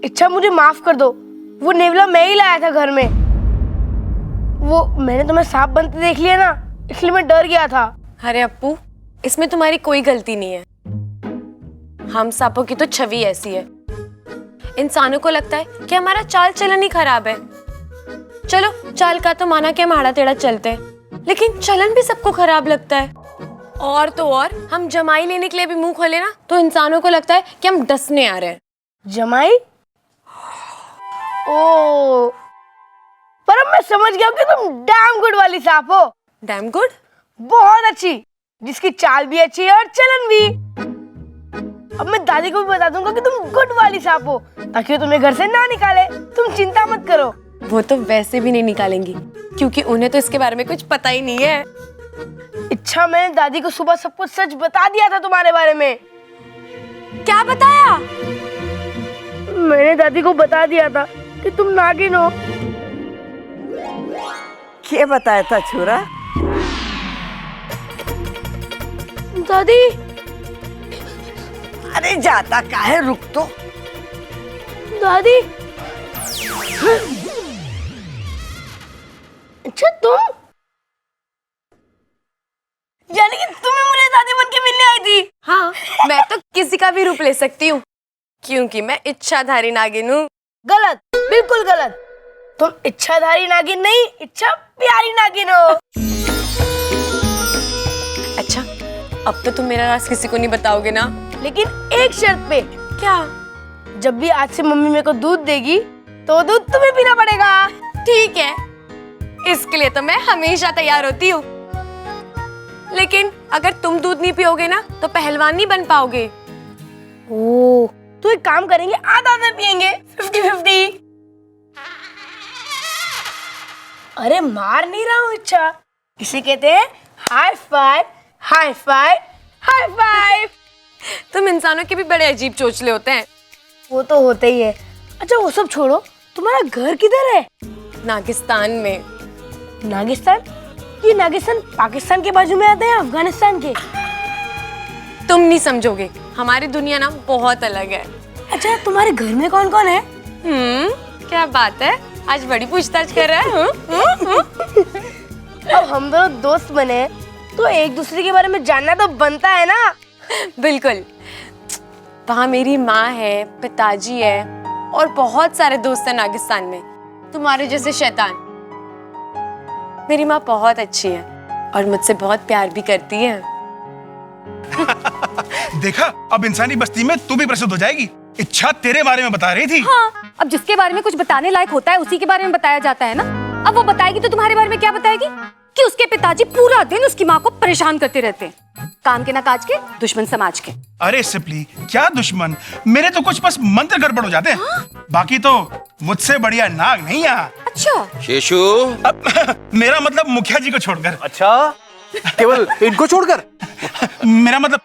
इच्छा मुझे माफ कर दो, वो नेवला मैं ही लाया था घर में। वो मैंने तुम्हें सांप बनते देख लिया ना, इसलिए मैं डर गया था। अरे अप्पू, इसमें तुम्हारी कोई गलती नहीं है। हम सांपों की तो छवि ऐसी है, इंसानों को लगता है कि हमारा चाल चलन ही खराब है। चलो चाल का तो माना कि हम आड़ा टेढ़ा चलते हैं, लेकिन चलन भी सबको खराब लगता है। और तो और हम जमाई लेने के लिए भी मुंह खोले ना तो इंसानों को लगता है कि हम डसने आ रहे हैं। जमाई? ओ, पर अब मैं समझ गया हूँ कि तुम डैम गुड वाली सांप हो। Damn good? बहुत अच्छी, जिसकी चाल भी अच्छी है और चलन भी। अब मैं दादी को भी बता दूंगा कि तुम गुड वाली सांप हो, ताकि वो तुम्हें घर से ना निकाले। तुम चिंता मत करो। वो तो वैसे भी नहीं निकालेंगी, क्योंकि उन्हें तो इसके बारे में कुछ पता ही नहीं है। इच्छा, मैंने दादी को सुबह सब कुछ सच बता दिया था तुम्हारे बारे में। क्या बताया? मैंने दादी को बता दिया था कि तुम नागिन हो। क्या बताया था छोरा? दादी। अरे जाता काहे, रुक तो। दादी। अच्छा तुम, यानी कि तुम्हें मुझे दादी बन के मिलने आई थी? हाँ, मैं तो किसी का भी रूप ले सकती हूँ, क्योंकि मैं इच्छाधारी नागिन हूँ। गलत, बिल्कुल गलत। तुम इच्छाधारी नागिन नहीं, इच्छा प्यारी नागिन हो। अच्छा, अब तो तुम मेरा राज किसी को नहीं बताओगे ना? लेकिन एक शर्त पे। क्या? जब भी आज से मम्मी मेरे को दूध देगी तो दूध तुम्हें पीना पड़ेगा। ठीक है, इसके लिए तो मैं हमेशा तैयार होती हूँ। लेकिन अगर तुम दूध नहीं पियोगे ना तो पहलवान नहीं बन पाओगे। ओह, तो एक काम करेंगे, आधा आधा पियेंगे, 50-50। अरे मार नहीं रहा हूँ इच्छा, इसे कहते हैं high five, high five, high five. तुम इंसानों के भी बड़े अजीब चोचले होते हैं। वो तो होते ही है। अच्छा वो सब छोड़ो, तुम्हारा घर किधर है? नागिस्तान में। नागिस्तान? ये नागिस्तान पाकिस्तान के बाजू में आता है, अफगानिस्तान के? तुम नहीं समझोगे, हमारी दुनिया ना बहुत अलग है। अच्छा तुम्हारे घर में कौन कौन है? क्या बात है, आज बड़ी पूछताछ कर रहा है। अब हम दोनों दोस्त बने तो एक दूसरे के बारे में जानना तो बनता है ना। बिल्कुल। वहाँ मेरी माँ है, पिताजी है और बहुत सारे दोस्त हैं नागिस्तान में, तुम्हारे जैसे शैतान। मेरी माँ बहुत अच्छी है और मुझसे बहुत प्यार भी करती है। देखा, अब इंसानी बस्ती में तू भी प्रसिद्ध हो जाएगी। इच्छा तेरे बारे में बता रही थी। हाँ, अब जिसके बारे में कुछ बताने लायक होता है उसी के बारे में बताया जाता है ना। अब वो बताएगी तो तुम्हारे बारे में क्या बताएगी? कि उसके पिताजी पूरा दिन उसकी माँ को परेशान करते रहते हैं, काम के ना काज के, दुश्मन समाज के। अरे सिपली, क्या दुश्मन? मेरे तो कुछ बस मंत्र गड़बड़ हो जाते हैं। बाकी तो मुझसे बढ़िया नाग नहीं यहाँ। अच्छा शेषू, मेरा मतलब मुखिया जी को छोड़कर। अच्छा, केवल इनको छोड़कर? मेरा मतलब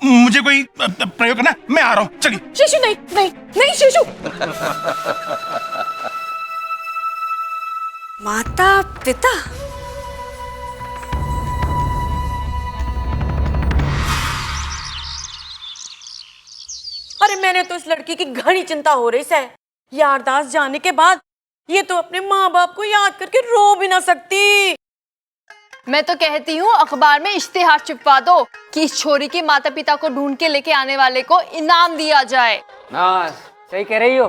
मुझे कोई प्रयोग करना, मैं आ रहा हूँ, चलिए। शेषू नहीं नहीं नहीं, शेषू। माता पिता, अरे मैंने तो इस लड़की की घनी चिंता हो रही है। यारदास जाने के बाद ये तो अपने माँ बाप को याद करके रो भी ना सकती। मैं तो कहती हूँ अखबार में इश्तिहार चिपका दो कि इस छोरी के माता पिता को ढूंढ के लेके आने वाले को इनाम दिया जाए। हाँ, सही कह रही हो।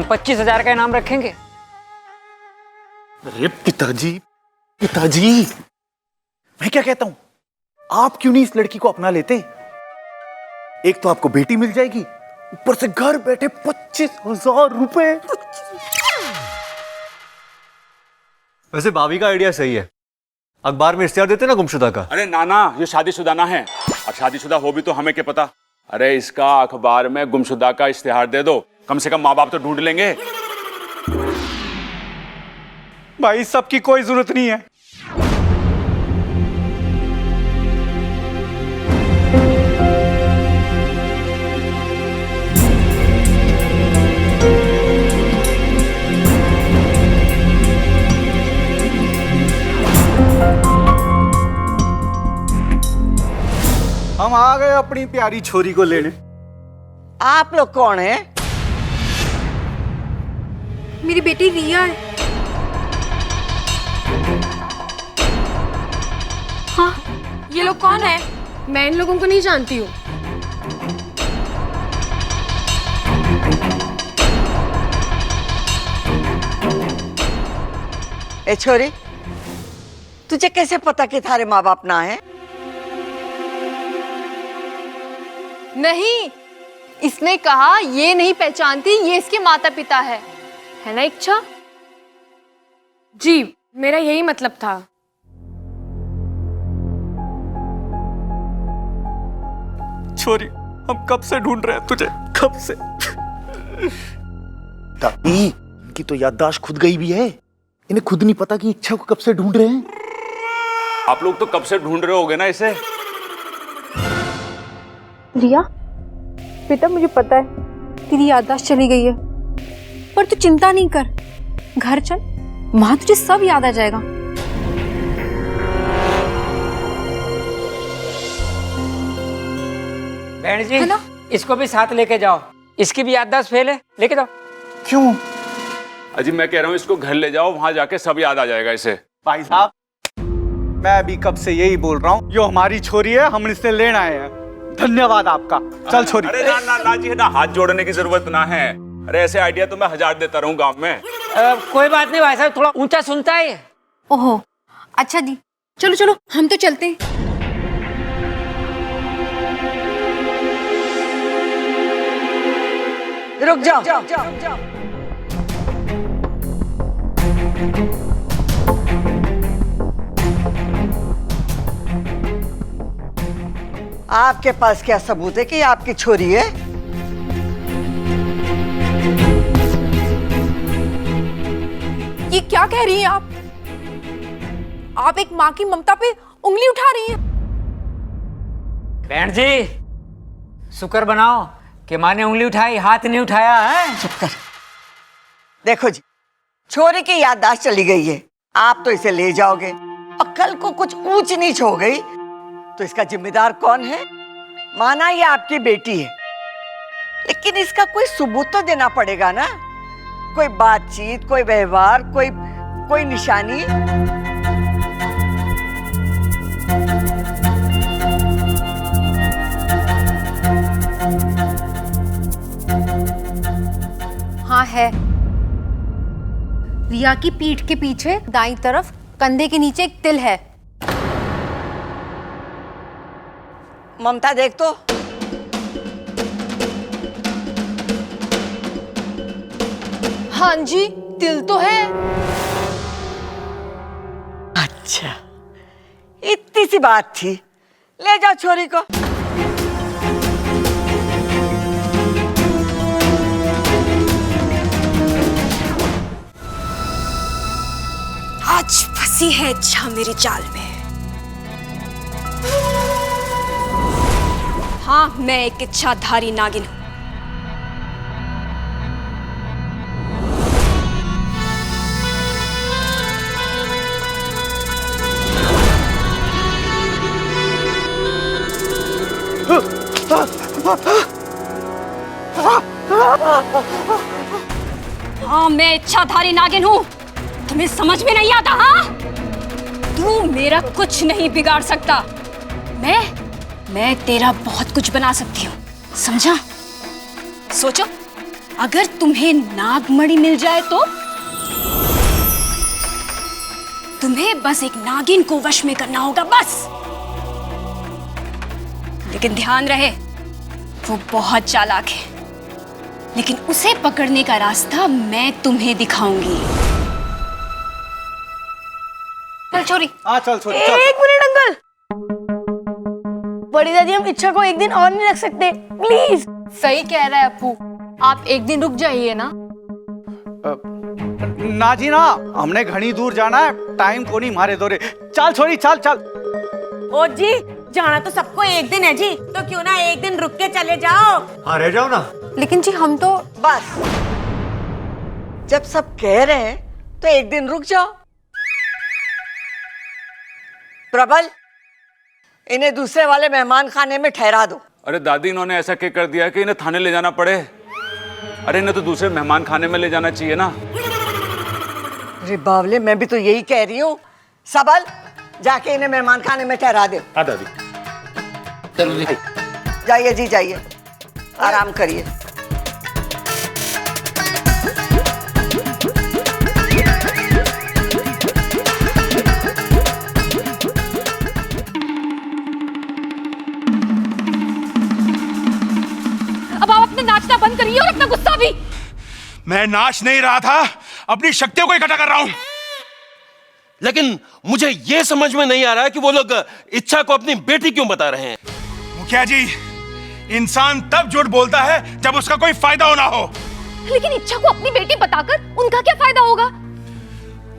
25,000 का इनाम रखेंगे। अरे पिताजी, पिताजी, मैं क्या कहता हूं, आप क्यों नहीं इस लड़की को अपना लेते? एक तो आपको बेटी मिल जाएगी, ऊपर से घर बैठे 25,000 रुपए। वैसे भाभी का आइडिया सही है, अखबार में इश्तिहार देते ना गुमशुदा का। अरे नाना, ये शादीशुदा ना है, और शादीशुदा हो भी तो हमें क्या पता। अरे इसका अखबार में गुमशुदा का इश्तिहार दे दो, कम से कम माँ बाप तो ढूंढ लेंगे। भाई सबकी कोई जरूरत नहीं है। हम अपनी प्यारी छोरी को लेने। आप लोग कौन हैं? मेरी बेटी रिया है। हाँ, ये लोग कौन है? मैं इन लोगों को नहीं जानती हूँ। ए छोरी, तुझे कैसे पता कि थारे माँ बाप ना है? नहीं, इसने कहा ये नहीं पहचानती, ये इसके माता पिता है ना इच्छा? जी, मेरा यही मतलब था। छोरी, हम कब से ढूंढ रहे हैं तुझे, कब से। दादी, इनकी तो याददाश्त खुद गई भी है। इन्हें खुद नहीं पता कि इच्छा को कब से ढूंढ रहे हैं। आप लोग तो कब से ढूंढ रहे होगे ना इसे। रिया, बेटा मुझे पता है तेरी याददाश्त चली गई है, पर तू चिंता नहीं कर, घर चल, वहां तुझे सब याद आ जाएगा। बहन जी, इसको भी साथ लेके जाओ, इसकी भी याददाश्त फेल है, लेके जाओ। क्यों? अजी मैं कह रहा हूँ इसको घर ले जाओ, वहां जाके सब याद आ जाएगा इसे। भाई साहब, मैं अभी कब से यही बोल रहा हूँ, यो हमारी छोरी है, हम इसे लेने आए हैं। धन्यवाद आपका। चल छोरी। अरे ना ना ना जी ना, हाथ जोड़ने की जरूरत ना है। अरे ऐसे आइडिया तो मैं 1000 देता रहूं गांव में। कोई बात नहीं भाई साहब, थोड़ा ऊंचा सुनता है। ओहो, अच्छा जी, चलो चलो हम तो चलते हैं। रुक जाओ। आपके पास क्या सबूत है कि ये आपकी छोरी है? ये क्या कह रही हैं आप? आप एक माँ की ममता पे उंगली उठा रही हैं। बहन जी, शुक्र बनाओ कि माँ ने उंगली उठाई, हाथ नहीं उठाया है। चुप कर। देखो जी, छोरी की याददाश्त चली गई है, आप तो इसे ले जाओगे और कल को कुछ ऊंच नीच हो गई तो इसका जिम्मेदार कौन है? माना ये आपकी बेटी है, लेकिन इसका कोई सबूत तो देना पड़ेगा ना, कोई बातचीत, कोई व्यवहार, कोई निशानी। हाँ है, रिया की पीठ के पीछे दाईं तरफ कंधे के नीचे एक तिल है। ममता देख तो। हाँ जी, तिल तो है। अच्छा, इतनी सी बात थी, ले जाओ छोरी को। आज फंसी है इच्छा मेरी जाल में। हाँ, मैं एक इच्छाधारी नागिन हूं। हाँ, मैं इच्छाधारी नागिन हूं। तुम्हें समझ में नहीं आता? हाँ, तू मेरा कुछ नहीं बिगाड़ सकता। मैं तेरा बहुत कुछ बना सकती हूँ, समझा? सोचो, अगर तुम्हें नागमणि मिल जाए तो तुम्हें बस एक नागिन को वश में करना होगा, बस। लेकिन ध्यान रहे, वो बहुत चालाक है, लेकिन उसे पकड़ने का रास्ता मैं तुम्हें दिखाऊंगी। चल छोरी। हाँ चल छोरी। एक मिनट अंकल, बड़ी दादी हम इच्छा को एक दिन और नहीं रख सकते, प्लीज। सही कह रहा है अप्पू, आप एक दिन रुक जाइए ना। ना जी ना, हमने घनी दूर जाना है, टाइम को नहीं मारे दो रे। चल छोरी, चल चल। ओ जी, जाना तो सबको एक दिन है जी, तो क्यों ना एक दिन रुक के चले जाओ। हाँ रह जाओ ना। लेकिन जी हम तो बस, जब सब कह रहे हैं तो एक दिन रुक जाओ। प्रबल, इन्हें दूसरे वाले मेहमान खाने में ठहरा दो। अरे दादी, इन्होंने ऐसा क्या कर दिया है कि इन्हें थाने ले जाना पड़े? अरे इन्हें तो दूसरे मेहमान खाने में ले जाना चाहिए ना। अरे बावले, मैं भी तो यही कह रही हूँ। सबल, जाके इन्हें मेहमान खाने में ठहरा दो। हाँ दादी। चलो जी। जाइए जी, जाइए, आराम करिए। अब आप अपना नाचना बंद करिए और अपना गुस्सा भी। मैं नाच नहीं रहा था, अपनी शक्तियों को इकट्ठा कर रहा हूं। लेकिन मुझे यह समझ में नहीं आ रहा है कि वो लोग इच्छा को अपनी बेटी क्यों बता रहे हैं। मुखिया जी, इंसान तब झूठ बोलता है जब उसका कोई फायदा होना हो। लेकिन इच्छा को अपनी बेटी बताकर उनका क्या फायदा होगा?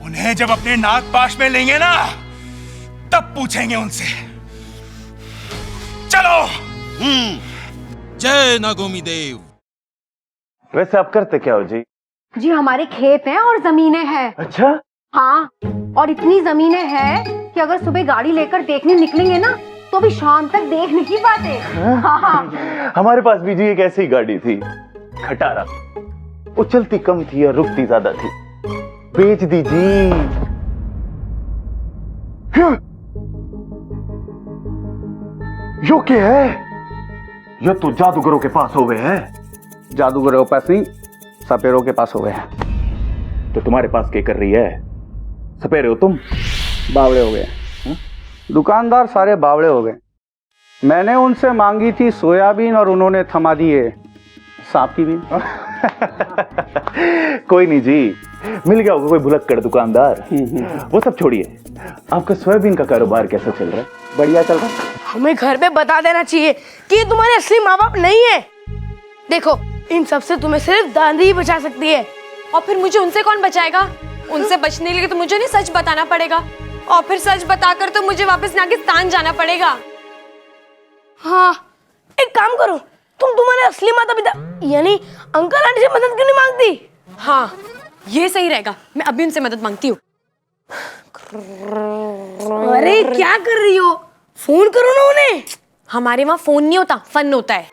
उन्हें जब अपने नाग पाश में लेंगे ना, तब पूछेंगे उनसे। चलो। जय नागोमी देव। वैसे आप करते क्या हो जी? जी हमारे खेत हैं और जमीनें हैं। अच्छा। हाँ, और इतनी जमीनें हैं कि अगर सुबह गाड़ी लेकर देखने निकलेंगे ना तो भी शाम तक देख नहीं पाते। हाँ। हमारे पास भी जी एक ऐसी गाड़ी थी, खटारा। वो चलती कम थी और रुकती ज्यादा थी। बेच दी जी। यो क्या है? ये तो जादूगरों के पास हो गए हैं। जादूगरों के पास नहीं, सपेरों के पास हो गए हैं। तो तुम्हारे पास क्या कर रही है? सपेरे हो तुम? बावड़े हो गए। दुकानदार सारे बावड़े हो गए। मैंने उनसे मांगी थी सोयाबीन और उन्होंने थमा दिए सांप की भी। कोई नहीं जी, मिल गया होगा कोई भुलक्कड़ दुकानदार। वो सब छोड़िए, आपका सोयाबीन का कारोबार कैसा चल रहा है? बढ़िया चल रहा है। हमें घर पे बता देना चाहिए कि ये तुम्हारे असली माँ बाप नहीं है। देखो, इन सब से तुम्हें सिर्फ दादी ही बचा सकती है। और फिर मुझे उनसे कौन बचाएगा? उनसे बचने के लिए तो मुझे नहीं सच बताना पड़ेगा, और फिर सच बताकर तो मुझे वापस नागिस्तान जाना पड़ेगा। हाँ, एक काम करो, तुम तुम्हारे असली माता पिता यानी अंकल आंटी से मदद क्यों नहीं मांगती? हाँ, ये सही रहेगा। मैं अभी उनसे मदद मांगती हूँ। अरे क्या कर रही हो? फोन करो ना उन्हें। हमारे वहाँ फोन नहीं होता, फन होता है।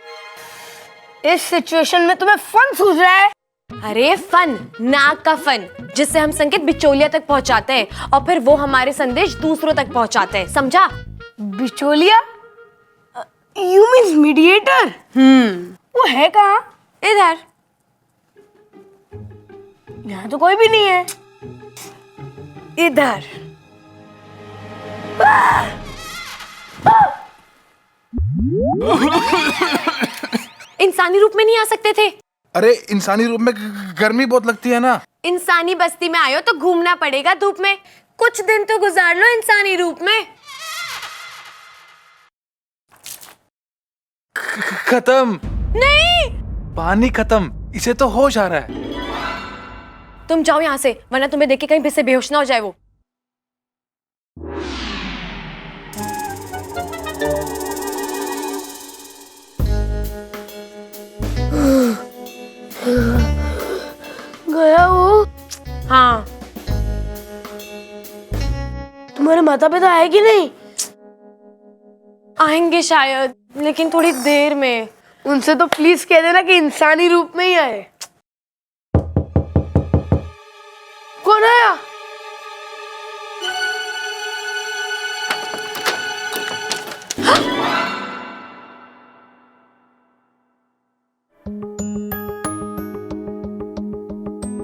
इस सिचुएशन में तुम्हें फन सूझ रहा है? अरे फन, नाग का फन, जिससे हम संकेत बिचौलिया तक पहुंचाते हैं और फिर वो हमारे संदेश दूसरों तक पहुंचाते हैं, समझा? बिचौलिया? You means mediator? वो है कहाँ? इधर। यहाँ तो कोई भी नहीं है। इधर। इंसानी रूप में नहीं आ सकते थे? अरे इंसानी रूप में गर्मी बहुत लगती है ना। इंसानी बस्ती में आयो तो घूमना पड़ेगा धूप में। कुछ दिन तो गुजार लो इंसानी रूप में। खत्म। नहीं, पानी खत्म, इसे तो होश आ रहा है। तुम जाओ यहाँ से, वरना तुम्हें देख के कहीं फिर से बेहोश ना हो जाए वो। गया वो? हाँ। तुम्हारे माता पिता आए कि नहीं? आएंगे शायद, लेकिन थोड़ी देर में। उनसे तो प्लीज कह देना कि इंसानी रूप में ही आए। कौन आया?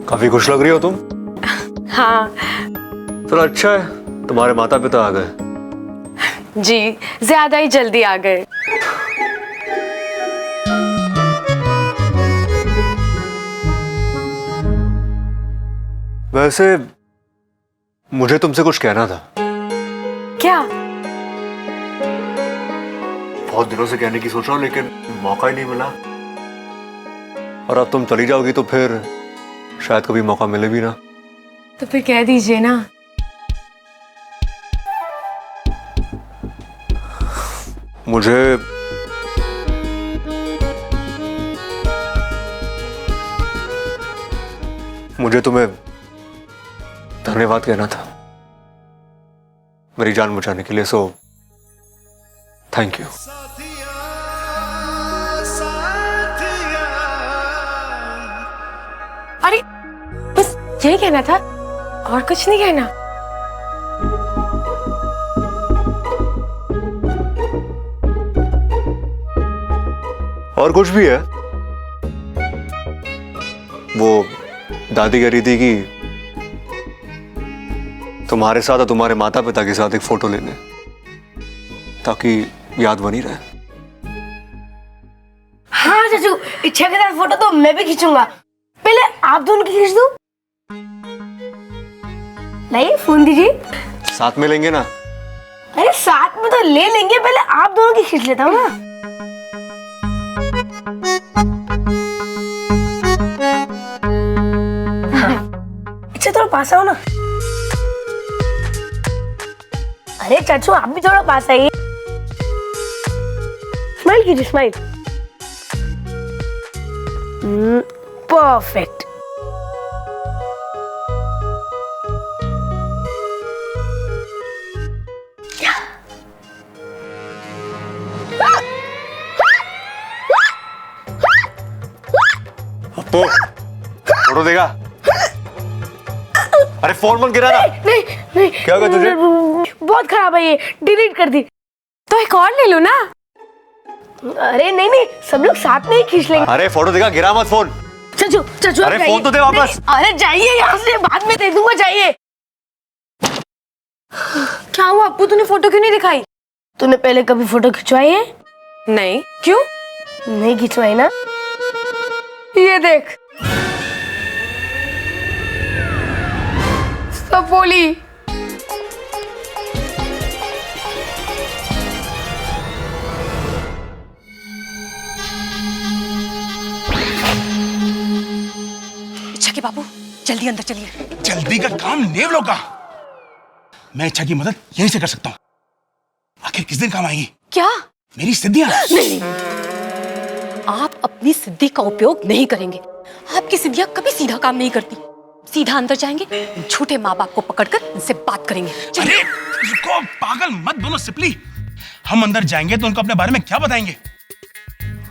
काफी खुश लग रही हो तुम। हाँ। चलो अच्छा है, तुम्हारे माता पिता आ गए। जी, ज्यादा ही जल्दी आ गए। वैसे मुझे तुमसे कुछ कहना था। क्या? बहुत दिनों से कहने की सोच रहा हूँ, लेकिन मौका ही नहीं मिला। और अब तुम चली जाओगी तो फिर शायद कभी मौका मिले भी ना। तो फिर कह दीजिए ना। मुझे तुम्हें धन्यवाद कहना था मेरी जान बचाने के लिए, सो थैंक यू। यही कहना था और कुछ नहीं कहना? और कुछ भी है? वो दादी कह रही थी कि तुम्हारे साथ और तुम्हारे माता पिता के साथ एक फोटो लेने, ताकि याद बनी रहे। हाँ चाचू, इच्छा के साथ फोटो तो मैं भी खींचूंगा। पहले आप दोनों की खींच दो। लाइए फोन दीजिए। साथ में लेंगे ना? अरे साथ में तो ले लेंगे, पहले आप दोनों की खींच लेता हूँ ना। अच्छा थोड़ा पास आओ ना। अरे चाचू आप भी थोड़ा पास आइए। स्माइल कीजिए, स्माइल। परफेक्ट। अपो, फोटो देगा? अरे फोन मत गिरा ना। नहीं नहीं, क्या हुआ तुझे? बहुत खराब है ये, डिलीट कर दी। तो एक और ले लो ना। अरे नहीं नहीं, सब लोग साथ में ही खींच लेंगे। अरे फोटो देगा, गिरा मत फोन। चाचू चाचू अरे फोन तो दे वापस। अरे जाइए यहाँ से, बाद में दे दूंगा, जाइए। क्या हुआ अप्पू, तूने फोटो क्यों नहीं दिखाई? तूने पहले कभी फोटो खिंचवाई है? नहीं, क्यों? नहीं खिंचवाई ना? ये देख, सब बोली। इच्छा के बाबू जल्दी अंदर चलिए। जल्दी का काम नेवलों का। मैं इच्छा की मदद यहीं से कर सकता हूँ। आखिर किस दिन काम आएगी? क्या? मेरी सिद्धियां। नहीं, आप अपनी सिद्धि का उपयोग नहीं करेंगे। आपकी सिद्धियां कभी सीधा काम नहीं करती। सीधा अंदर जाएंगे, झूठे माँ बाप को पकड़कर उनसे बात करेंगे। अरे रुको, पागल मत बोलो सिपली। हम अंदर जाएंगे तो उनको अपने बारे में क्या बताएंगे?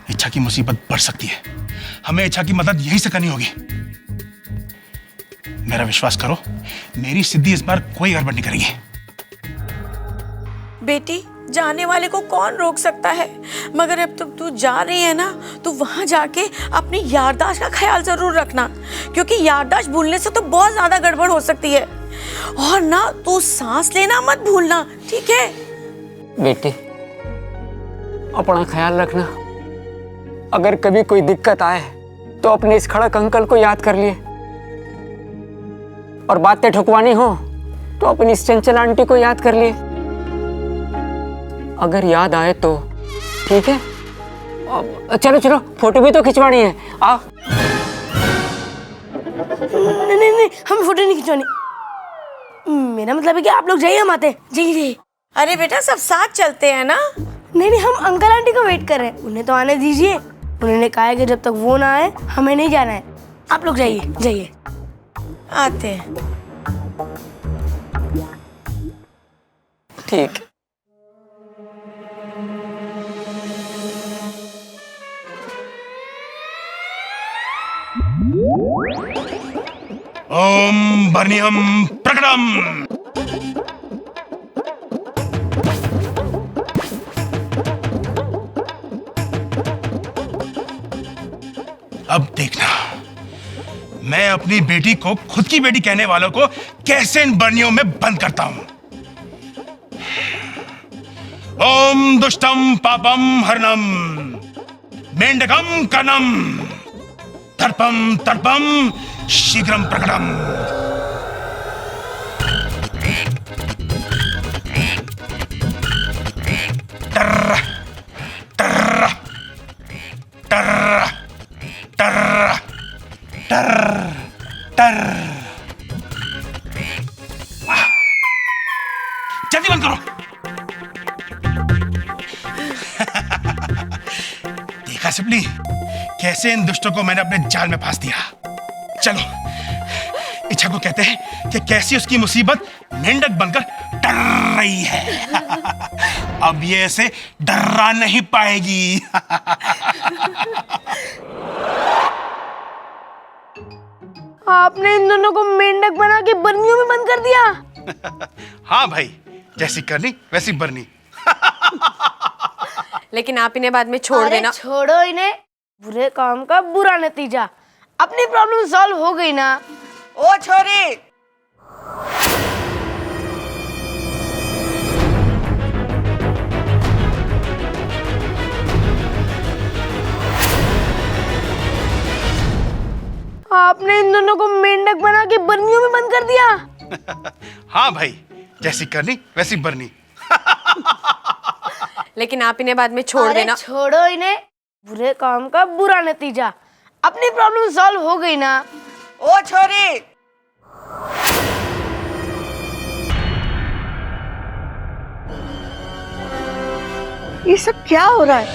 इच्छा की मुसीबत बढ़ सकती है। हमें इच्छा की मदद यहीं से करनी होगी। मेरा विश्वास करो, मेरी सिद्धि इस बार कोई गड़बड़ नहीं करेगी। बेटी, जाने वाले को कौन रोक सकता है? मगर अब तक तू जा रही है ना, तो वहां जाके अपनी याददाश्त का ख्याल जरूर रखना, क्योंकि याददाश्त भूलने से तो बहुत ज्यादा गड़बड़ हो सकती है। और ना तू सांस लेना मत भूलना, ठीक है? बेटी, अपना ख्याल रखना। अगर कभी कोई दिक्कत आए तो अपने इस खड़क अंकल को याद कर लिए, और बातें ठुकवानी हो तो अपनी इस चंचल आंटी को याद कर लिए। अगर याद आए तो ठीक है। चलो चलो, फोटो भी तो खिंचवानी है। आओ। नहीं नहीं नहीं, हम फोटो नहीं खिंचवानी। मेरा मतलब है कि आप लोग जाइए, हम आते हैं। जाइए। अरे बेटा, सब साथ चलते हैं ना। नहीं नहीं, हम अंकल आंटी को वेट कर रहे हैं, उन्हें तो आने दीजिए। उन्होंने कहा है कि जब तक वो ना आए हमें नहीं जाना है। आप लोग जाइए जाइए। आते हैं। ठीक। ओम बर्नियम प्रकटम। अब देखना, मैं अपनी बेटी को खुद की बेटी कहने वालों को कैसे इन बर्नियों में बंद करता हूं। ओम दुष्टम पापम हरणम मेंढकम कर्णम तर्पम तर्पम शीघ्रम प्रकटम। टर टर टर टर टर टर। जल्दी बंद करो। देखा सिपली, कैसे इन दुष्टों को मैंने अपने जाल में फांस दिया। चलो, इच्छा को कहते हैं कि कैसी उसकी मुसीबत मेंढक बनकर डर रही है। अब ये ऐसे डरा नहीं पाएगी। आपने इन दोनों को मेंढक बना के बर्नियों में बंद कर दिया। हाँ भाई, जैसी करनी वैसी बरनी। लेकिन आप इन्हें बाद में छोड़ अरे देना। छोड़ो इन्हें, बुरे काम का बुरा नतीजा। अपनी प्रॉब्लम सॉल्व हो गई ना। ओ छोरी, आपने इन दोनों को मेंढक बना के बर्नियों में बंद कर दिया। हाँ भाई, जैसी करनी वैसी बरनी। लेकिन आप इन्हें बाद में छोड़ अरे देना। छोड़ो इन्हें, बुरे काम का बुरा नतीजा। अपनी प्रॉब्लम सॉल्व हो गई ना। ओ छोरी, ये सब क्या हो रहा है?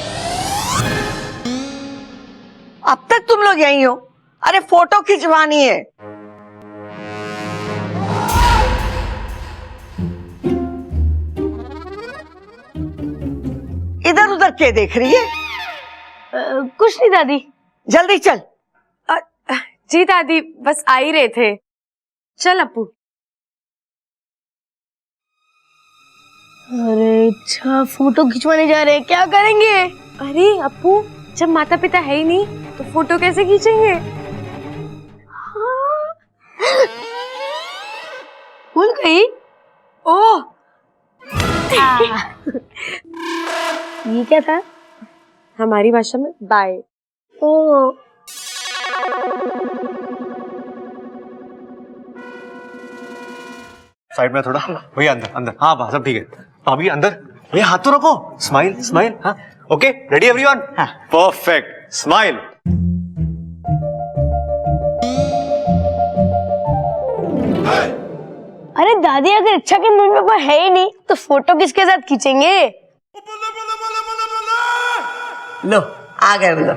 अब तक तुम लोग यहीं हो? अरे फोटो खिंचवानी है। इधर उधर क्या देख रही है? कुछ नहीं दादी। जल्दी चल। जी दादी, बस आ ही रहे थे। चल अपू। अरे अच्छा, फोटो खिंचवाने जा रहे हैं, क्या करेंगे? अरे अपू, जब माता पिता है ही नहीं तो फोटो कैसे खींचेंगे? भूल गई। ओह ये क्या था? हमारी भाषा में बाय। ओह साइड में थोड़ा भैया, अंदर अंदर। हाँ बस सब ठीक है। अभी अंदर भैया, हाथ तो रखो। Smile smile. हाँ okay, ready everyone? Perfect, smile. अरे दादी, अगर इच्छा के मम्मी पापा है ही नहीं तो फोटो किसके साथ खींचेंगे? लो आ गए बोलो।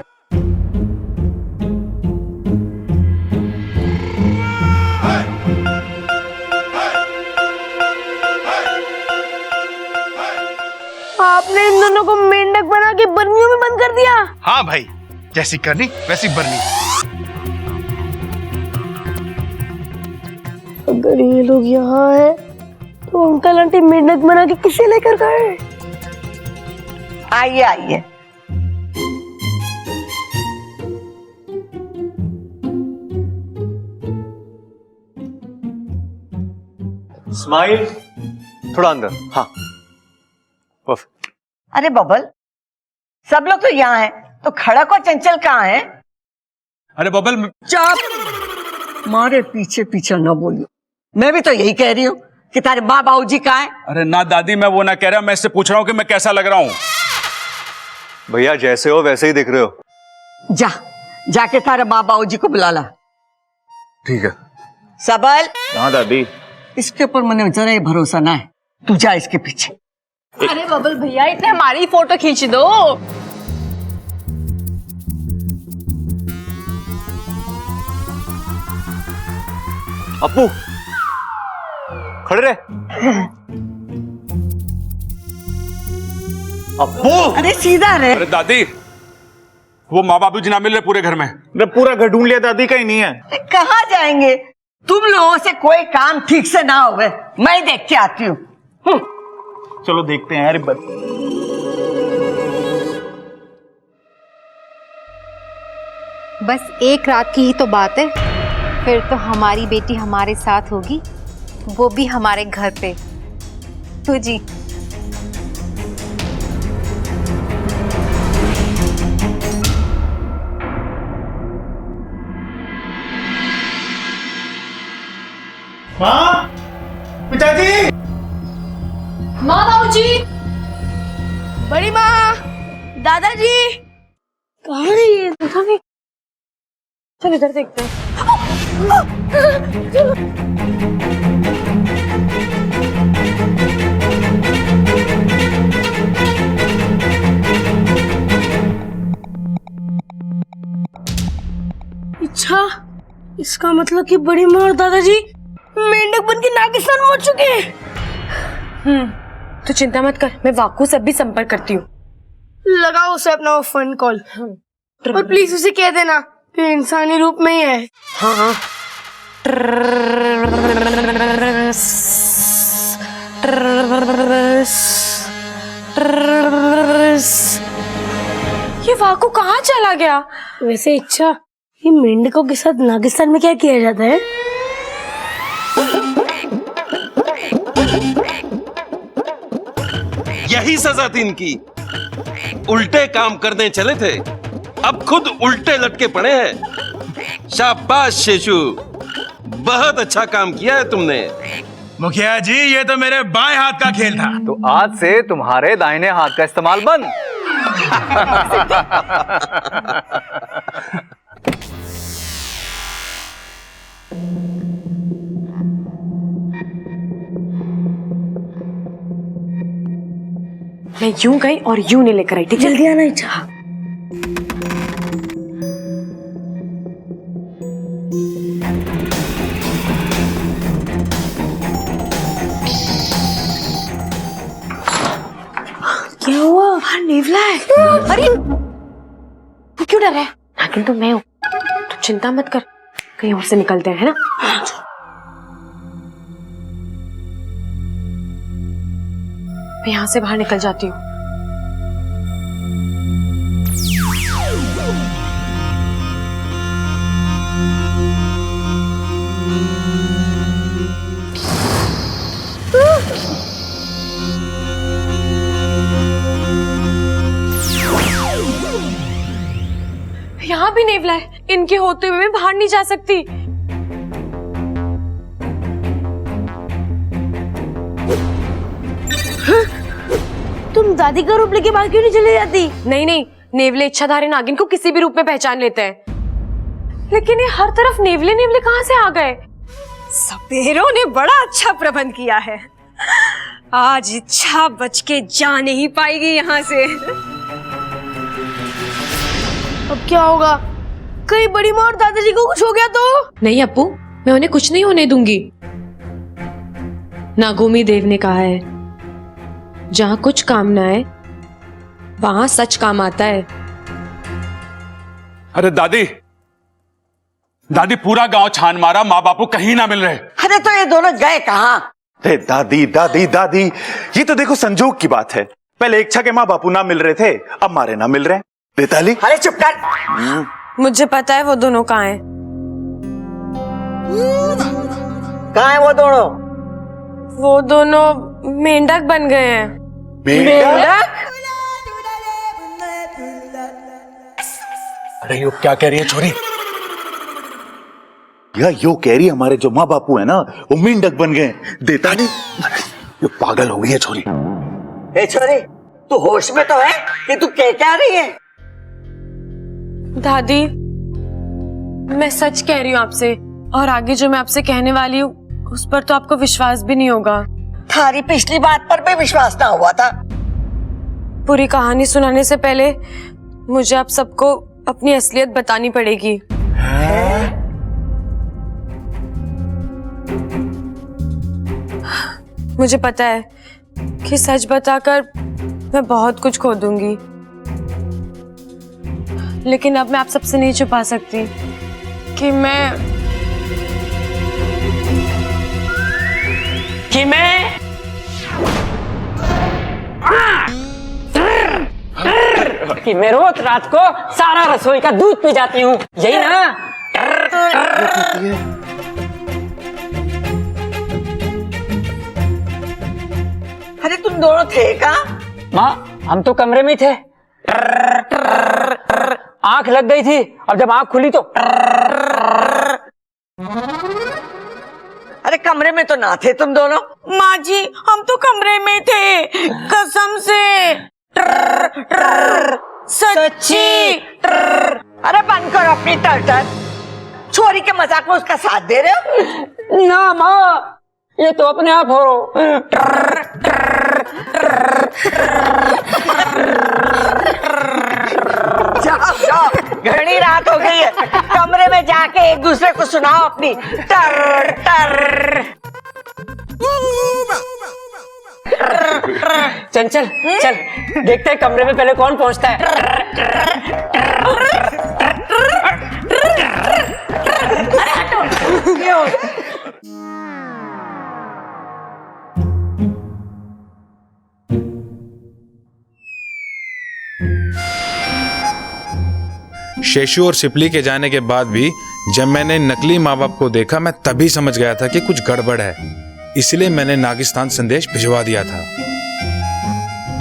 आपने इन दोनों को मेंढक बना के बर्नियों में बंद कर दिया। हाँ भाई, जैसी करनी वैसी बरनी। अगर ये लोग यहाँ है तो अंकल आंटी मेंढक बना के किसे लेकर गए? आइए आइए। स्माइल, थोड़ा अंदर। हाँ परफेक्ट। अरे बबल, सब लोग तो यहाँ हैं, तो खड़क और चंचल कहाँ है? अरे बबल, चुप, मारे पीछे पीछे न बोलियो। मैं भी तो यही कह रही हूँ कि तारे माँ बाबूजी कहाँ है? अरे ना दादी, मैं वो ना कह रहा, मैं इससे पूछ रहा हूँ कि मैं कैसा लग रहा हूँ। भैया जैसे हो वैसे ही दिख रहे हो। जा, जाके तारे माँ बाबूजी को बुला ला। ठीक है। सबल। हाँ दादी। इसके ऊपर मैंने जरा ही भरोसा ना है, तू जा इसके पीछे। अरे बबल भैया, इतने हमारी फोटो खींच दो। अपू खड़े रहे। अपू, अरे सीधा रहे। अरे दादी, वो माँ बाबू जी ना मिल रहे पूरे घर में। पूरा घर ढूंढ लिया दादी, कहीं नहीं है। कहाँ जाएंगे? तुम लोगों से कोई काम ठीक से ना होवे, मैं देख के आती हूँ। चलो देखते हैं। अरे बस एक रात की ही तो बात है, फिर तो हमारी बेटी हमारे साथ होगी, वो भी हमारे घर पे। तो जी माँ, पिताजी, माँ बाबूजी, बड़ी माँ, दादाजी, कहाँ है ये? पता नहीं। चल इधर देखते हैं। अच्छा, इसका मतलब कि बड़ी माँ और दादाजी मेंढक बन के नागिस्तान पहुंच चुके हैं। तो चिंता मत कर, मैं वाकू से भी संपर्क करती हूँ। लगाओ उसे अपना फोन कॉल और प्लीज उसे कह देना कि इंसानी रूप में ही है। हाँ हाँ, ये वाकू कहाँ चला गया? वैसे इच्छा, ये मेंढकों के साथ नागिस्तान में क्या किया जाता है? यही सजा थी इनकी। उल्टे काम करने चले थे, अब खुद उल्टे लटके पड़े हैं। शाबाश शेषू, बहुत अच्छा काम किया है तुमने। मुखिया जी, ये तो मेरे बाएं हाथ का खेल था। तो आज से तुम्हारे दाहिने हाथ का इस्तेमाल बंद। मैं यूं गई और यूं नहीं लेकर आई, ठीक है? जल्दी आना इच्छा। क्या हुआ? बाहर नेवला है। अरे तू क्यों डर रहा है? नागिन तो मैं हूं, तू चिंता मत कर, कहीं और से निकलते हैं, है ना? मैं यहाँ से बाहर निकल जाती हूँ। यहाँ भी नेवला है, इनके होते हुए मैं बाहर नहीं जा सकती। तुम दादी का रूप लेके बाहर क्यों नहीं चली जाती? नहीं नहीं, नेवले इच्छाधारी नागिन को किसी भी रूप में पहचान लेते हैं। लेकिन ये हर तरफ नेवले नेवले कहाँ से आ गए? सपेरों ने बड़ा अच्छा प्रबंध किया है। आज इच्छा बच के जा नहीं पाएगी यहाँ से। अब क्या होगा? कहीं बड़ी माँ और दादाजी को कुछ हो गया तो? नहीं अप्पू, मैं उन्हें कुछ नहीं होने दूंगी। नागोमी देव ने कहा है, जहां कुछ काम ना है वहां सच काम आता है। अरे दादी, दादी पूरा गांव छान मारा, माँ बापू कहीं ना मिल रहे। अरे तो ये दोनों गए कहाँ? अरे दादी दादी दादी, ये तो देखो संजोग की बात है। पहले इच्छा के माँ बापू ना मिल रहे थे, अब मारे ना मिल रहे हैं। बेताली, अरे चुप कर। मुझे पता है वो दोनों कहाँ हैं। कहाँ है वो दोनों? वो दोनों मेंढक बन गए हैं। मेंढक? अरे यो क्या कह रही है छोरी? यह यो कह रही है हमारे जो माँ बापू है ना, वो मेंढक बन गए। देता नहीं, ये पागल हो गई है छोरी। ए छोरी, तू होश में तो है कि तू क्या रही है? दादी, मैं सच कह रही हूँ आपसे, और आगे जो मैं आपसे कहने वाली हूँ उस पर तो आपको विश्वास भी नहीं होगा। थारी पिछली बात पर भी विश्वास ना हुआ था। पूरी कहानी सुनाने से पहले मुझे आप सबको अपनी असलियत बतानी पड़ेगी। मुझे पता है कि सच बताकर मैं बहुत कुछ खो दूंगी, लेकिन अब मैं आप सबसे नहीं छुपा सकती कि मैं रोज रात को सारा रसोई का दूध पी जाती हूँ, यही ना? अरे तुम दोनों थे कहाँ? माँ, हम तो कमरे में थे। आंख लग गई थी, अब जब आंख खुली तो अरे कमरे में तो ना थे तुम दोनों। माँ जी, हम तो कमरे में थे, कसम से। सच्ची। अरे बंद करो अपनी टर। छोरी के मजाक में उसका साथ दे रहे हो? ना माँ, ये तो अपने आप हो। जाओ, घनी रात हो गई है, कमरे में जाके एक दूसरे को सुनाओ अपनी टर टर। चल चल चल, देखते हैं कमरे में पहले कौन पहुंचता है। शेषु और सिपली के जाने के बाद भी जब मैंने नकली माँ बाप को देखा, मैं तभी समझ गया था कि कुछ गड़बड़ है। इसलिए मैंने नागिस्तान संदेश भिजवा दिया था।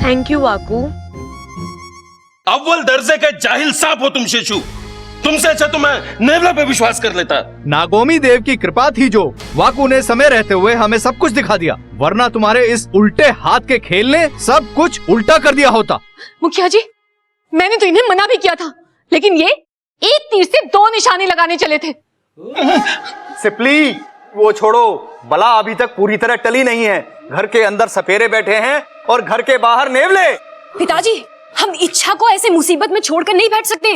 थैंक यू वाकू। अव्वल दर्जे के जाहिल सांप हो तुम शेषु। तुमसे अच्छा तो मैं नेवला पे विश्वास कर लेता। नागोमी देव की कृपा थी जो वाकू ने समय रहते हुए हमें सब कुछ दिखा दिया, वरना तुम्हारे इस उल्टे हाथ के खेल ने सब कुछ उल्टा कर दिया होता। मुखिया जी, मैंने तो इन्हें मना भी किया था, लेकिन ये एक तीर से दो निशाने लगाने चले थे। सिपली, वो छोड़ो, बला अभी तक पूरी तरह टली नहीं है। घर के अंदर सपेरे बैठे हैं और घर के बाहर नेवले। पिताजी, हम इच्छा को ऐसे मुसीबत में छोड़कर नहीं बैठ सकते।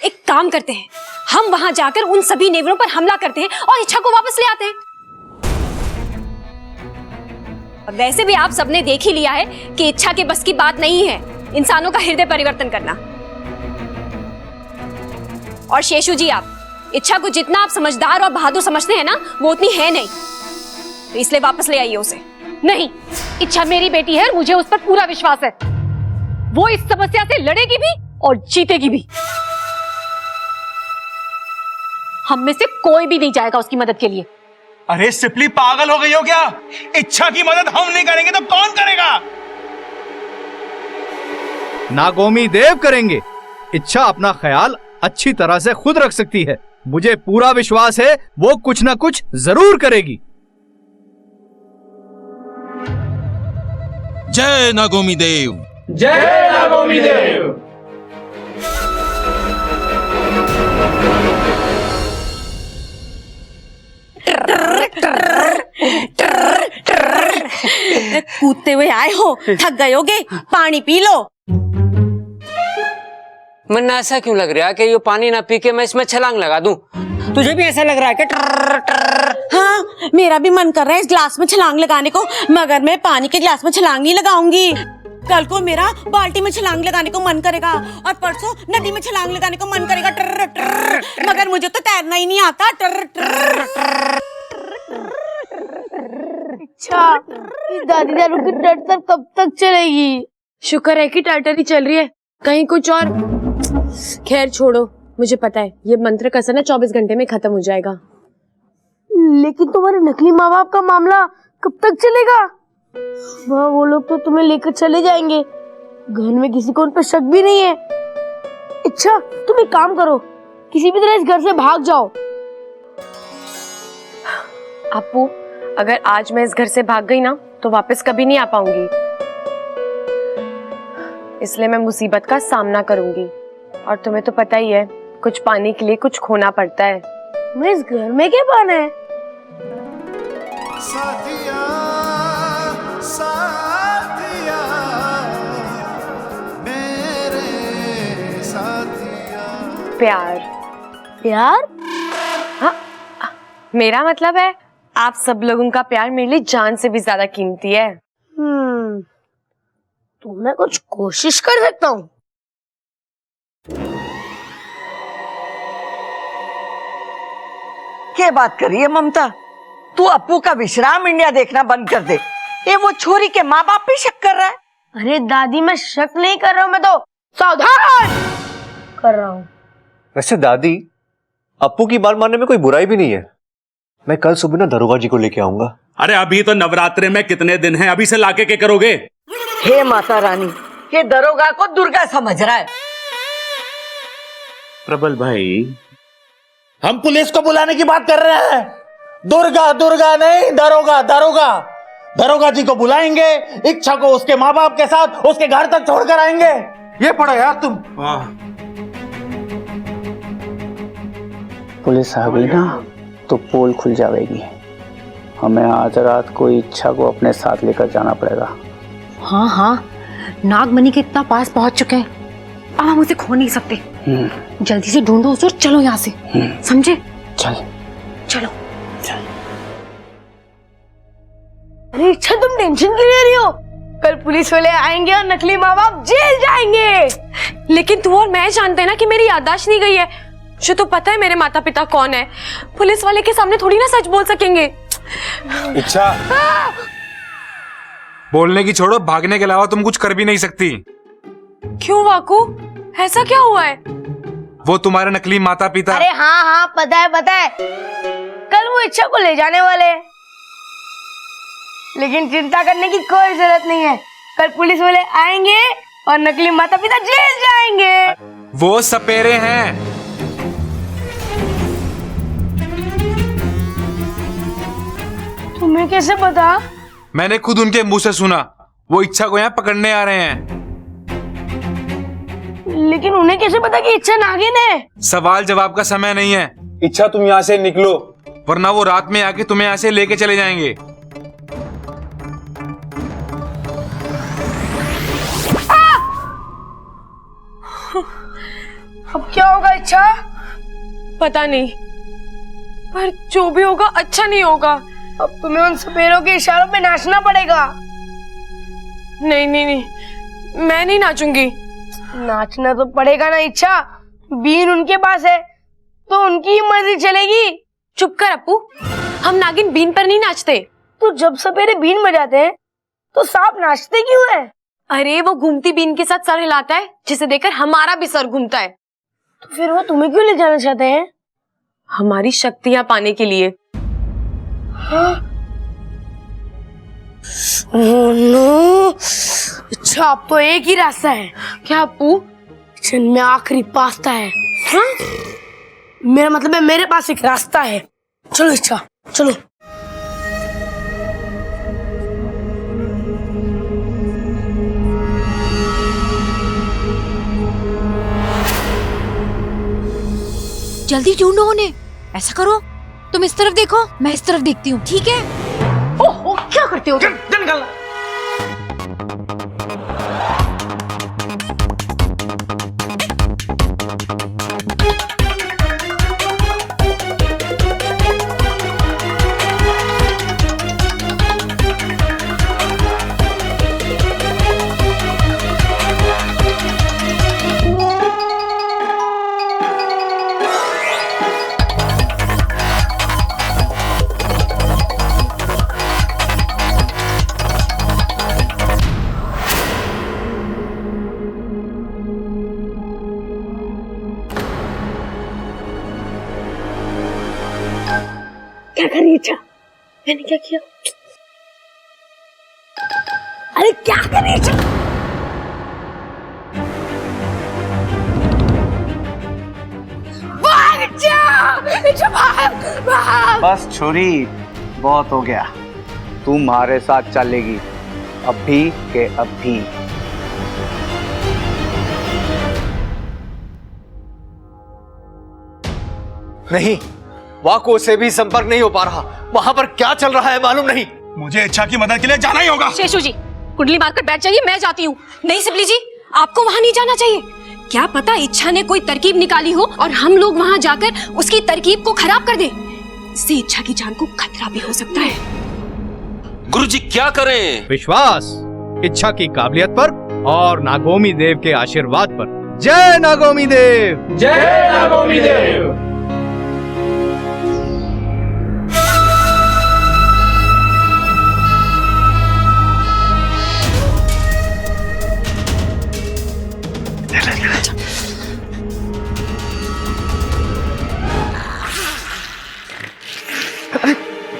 एक काम करते हैं, हम वहां जाकर उन सभी नेवलों पर हमला करते हैं और इच्छा को वापस ले आते हैं। वैसे भी आप सबने देख ही लिया है कि इच्छा के बस की बात नहीं है इंसानों का हृदय परिवर्तन करना। और शेषु जी, आप इच्छा को जितना आप समझदार और बहादुर समझते हैं ना, वो उतनी है नहीं, तो इसलिए वापस ले आइए उसे। नहीं, इच्छा मेरी बेटी है और मुझे उस पर पूरा विश्वास है। वो इस समस्या से लड़ेगी भी और जीतेगी भी। हम में से कोई भी नहीं जाएगा उसकी मदद के लिए। अरे सिपली, पागल हो गई हो क्या? इच्छा की मदद हम नहीं करेंगे तो कौन करेगा? नागोमी देव करेंगे। इच्छा अपना ख्याल अच्छी तरह से खुद रख सकती है। मुझे पूरा विश्वास है वो कुछ ना कुछ जरूर करेगी। जय नागोमी देव। जय नागोमी देव। कूदते हुए आए हो, थक गए होगे, पानी पी लो। मन ऐसा क्यों लग रहा है कि ये पानी ना पी के मैं इसमें छलांग लगा दूं? तुझे भी ऐसा लग रहा है कि हाँ, मेरा भी मन कर रहा है इस ग्लास में छलांग लगाने को, मगर मैं पानी के ग्लास में छलांग नहीं लगाऊंगी। कल को मेरा बाल्टी में छलांग लगाने को मन करेगा और परसों नदी में छलांग लगाने को मन करेगा, मगर मुझे तो तैरना ही नहीं आता। अच्छा, इस दादी दारू की टर्टर कब तक चलेगी? शुक्र है कि टर्टर ही चल रही है, कहीं कुछ और। खैर छोड़ो, मुझे पता है ये मंत्र का असर ना 24 घंटे में खत्म हो जाएगा। लेकिन तुम्हारे नकली माँ बाप का मामला कब तक चलेगा? वो लोग तो तुम्हें लेकर चले जाएंगे। घर में किसी को उन पर शक भी नहीं है। अच्छा, तुम एक काम करो, किसी भी तरह इस घर से भाग जाओ। अपू, अगर आज मैं इस घर से भाग गई ना तो वापस कभी नहीं आ पाऊंगी, इसलिए मैं मुसीबत का सामना करूंगी। और तुम्हें तो पता ही है, कुछ पाने के लिए कुछ खोना पड़ता है। मैं इस घर में क्या पाना है? साथिया, साथिया, मेरे साथिया। प्यार। प्यार? हाँ, मेरा मतलब है आप सब लोगों का प्यार मेरे लिए जान से भी ज्यादा कीमती है। तो मैं कुछ कोशिश कर सकता हूँ। क्या बात कर रही है ममता? तू अप्पू का विश्राम इंडिया देखना बंद कर दे। ये वो छोरी के माँ बाप पे शक कर रहा है। अरे दादी, मैं शक नहीं कर रहा हूँ, मैं तो सावधान कर रहा हूँ। वैसे दादी, अप्पू की बात मानने में कोई बुराई भी नहीं है। मैं कल सुबह ना दरोगा जी को लेके आऊंगा। अरे अभी तो नवरात्रे में कितने दिन हैं, अभी से लाके के करोगे? हे माता रानी, ये दरोगा को दुर्गा समझ रहा है। प्रबल भाई, हम पुलिस को बुलाने की बात कर रहे हैं। दुर्गा दुर्गा नहीं, दरोगा दरोगा। दरोगा जी को बुलाएंगे, इच्छा को उसके माँ बाप के साथ उसके घर तक छोड़कर आएंगे। ये पढ़ो यार तुम। पुलिस आ गई ना तो पोल खुल जाएगी। हमें आज रात को इच्छा को अपने साथ लेकर जाना पड़ेगा। हाँ हाँ, नागमणि के इतना पास पहुंच चुके हैं, अब हम उसे खो नहीं सकते। जल्दी से ढूंढो उसे और चलो यहाँ से, समझे? चल चलो। अरे इच्छा, तुम टेंशन क्यों ले रही हो? कल पुलिस वाले आएंगे और नकली माँ बाप जेल जाएंगे। लेकिन तू और मैं जानते हैं ना कि मेरी याददाश्त नहीं गई है। जो तो पता है मेरे माता पिता कौन है। पुलिस वाले के सामने थोड़ी ना सच बोल सकेंगे। इच्छा, बोलने की छोड़ो, भागने के अलावा तुम कुछ कर भी नहीं सकती। क्यों वाकू, ऐसा क्या हुआ है? वो तुम्हारे नकली माता पिता। अरे हाँ हाँ पता है कल वो इच्छा को ले जाने वाले हैं। लेकिन चिंता करने की कोई जरूरत नहीं है, कल पुलिस वाले आएंगे और नकली माता पिता जेल जाएंगे। वो सपेरे हैं। तुम्हें कैसे पता? मैंने खुद उनके मुंह से सुना, वो इच्छा को यहाँ पकड़ने आ रहे हैं। लेकिन उन्हें कैसे पता कि इच्छा नागिन है? सवाल जवाब का समय नहीं है। इच्छा तुम यहाँ से निकलो, वरना वो रात में आके तुम्हें यहाँ से लेके चले जाएंगे। अब क्या होगा इच्छा? पता नहीं, पर जो भी होगा अच्छा नहीं होगा। अब तुम्हें उन सपेरों के इशारों पे नाचना पड़ेगा। नहीं नहीं नहीं, मैं नहीं नाचूंगी। नाचना तो पड़ेगा ना इच्छा, बीन उनके पास है तो उनकी ही मर्जी चलेगी। चुप कर अपू, हम नागिन बीन पर नहीं नाचते। तो जब सपेरे बीन बजाते हैं तो सांप नाचते क्यों है? अरे वो घूमती बीन के साथ सर हिलाता है, जिसे देखकर हमारा भी सर घूमता है। तो फिर वो तुम्हें क्यों ले जाना चाहते हैं? हमारी शक्तियां पाने के लिए। हाँ? Oh no! अच्छा अब तो एक ही रास्ता है। क्या अपू? किचन में आखिरी पास्ता है। हाँ? मेरा मतलब है मेरे पास एक रास्ता है। चलो इच्छा चलो। जल्दी ढूंढो उन्हें। ऐसा करो, तुम इस तरफ देखो, मैं इस तरफ देखती हूँ, ठीक है? ओह क्या करते हो तुम? निकल। क्या कर रही इच्छा? मैंने क्या किया? अरे क्या कर रही इच्छा? भाग इच्छा! इच्छा भाग! भाग! बस छोरी, बहुत हो गया। तुम हमारे साथ चलेगी, अभी के अभी। नहीं, वाको से भी संपर्क नहीं हो पा रहा। वहां पर क्या चल रहा है मालूम नहीं। मुझे इच्छा की मदद के लिए जाना ही होगा। शेषू जी, कुंडली मारकर बैठ जाइए, मैं जाती हूँ। नहीं सिबली जी, आपको वहाँ नहीं जाना चाहिए। क्या पता इच्छा ने कोई तरकीब निकाली हो और हम लोग वहाँ जाकर उसकी तरकीब को खराब कर दें। इससे इच्छा की जान को खतरा भी हो सकता है। गुरुजी क्या करें? विश्वास इच्छा की काबिलियत पर और नागोमी देव के आशीर्वाद पर। जय नागोमी देव! जय नागोमी देव!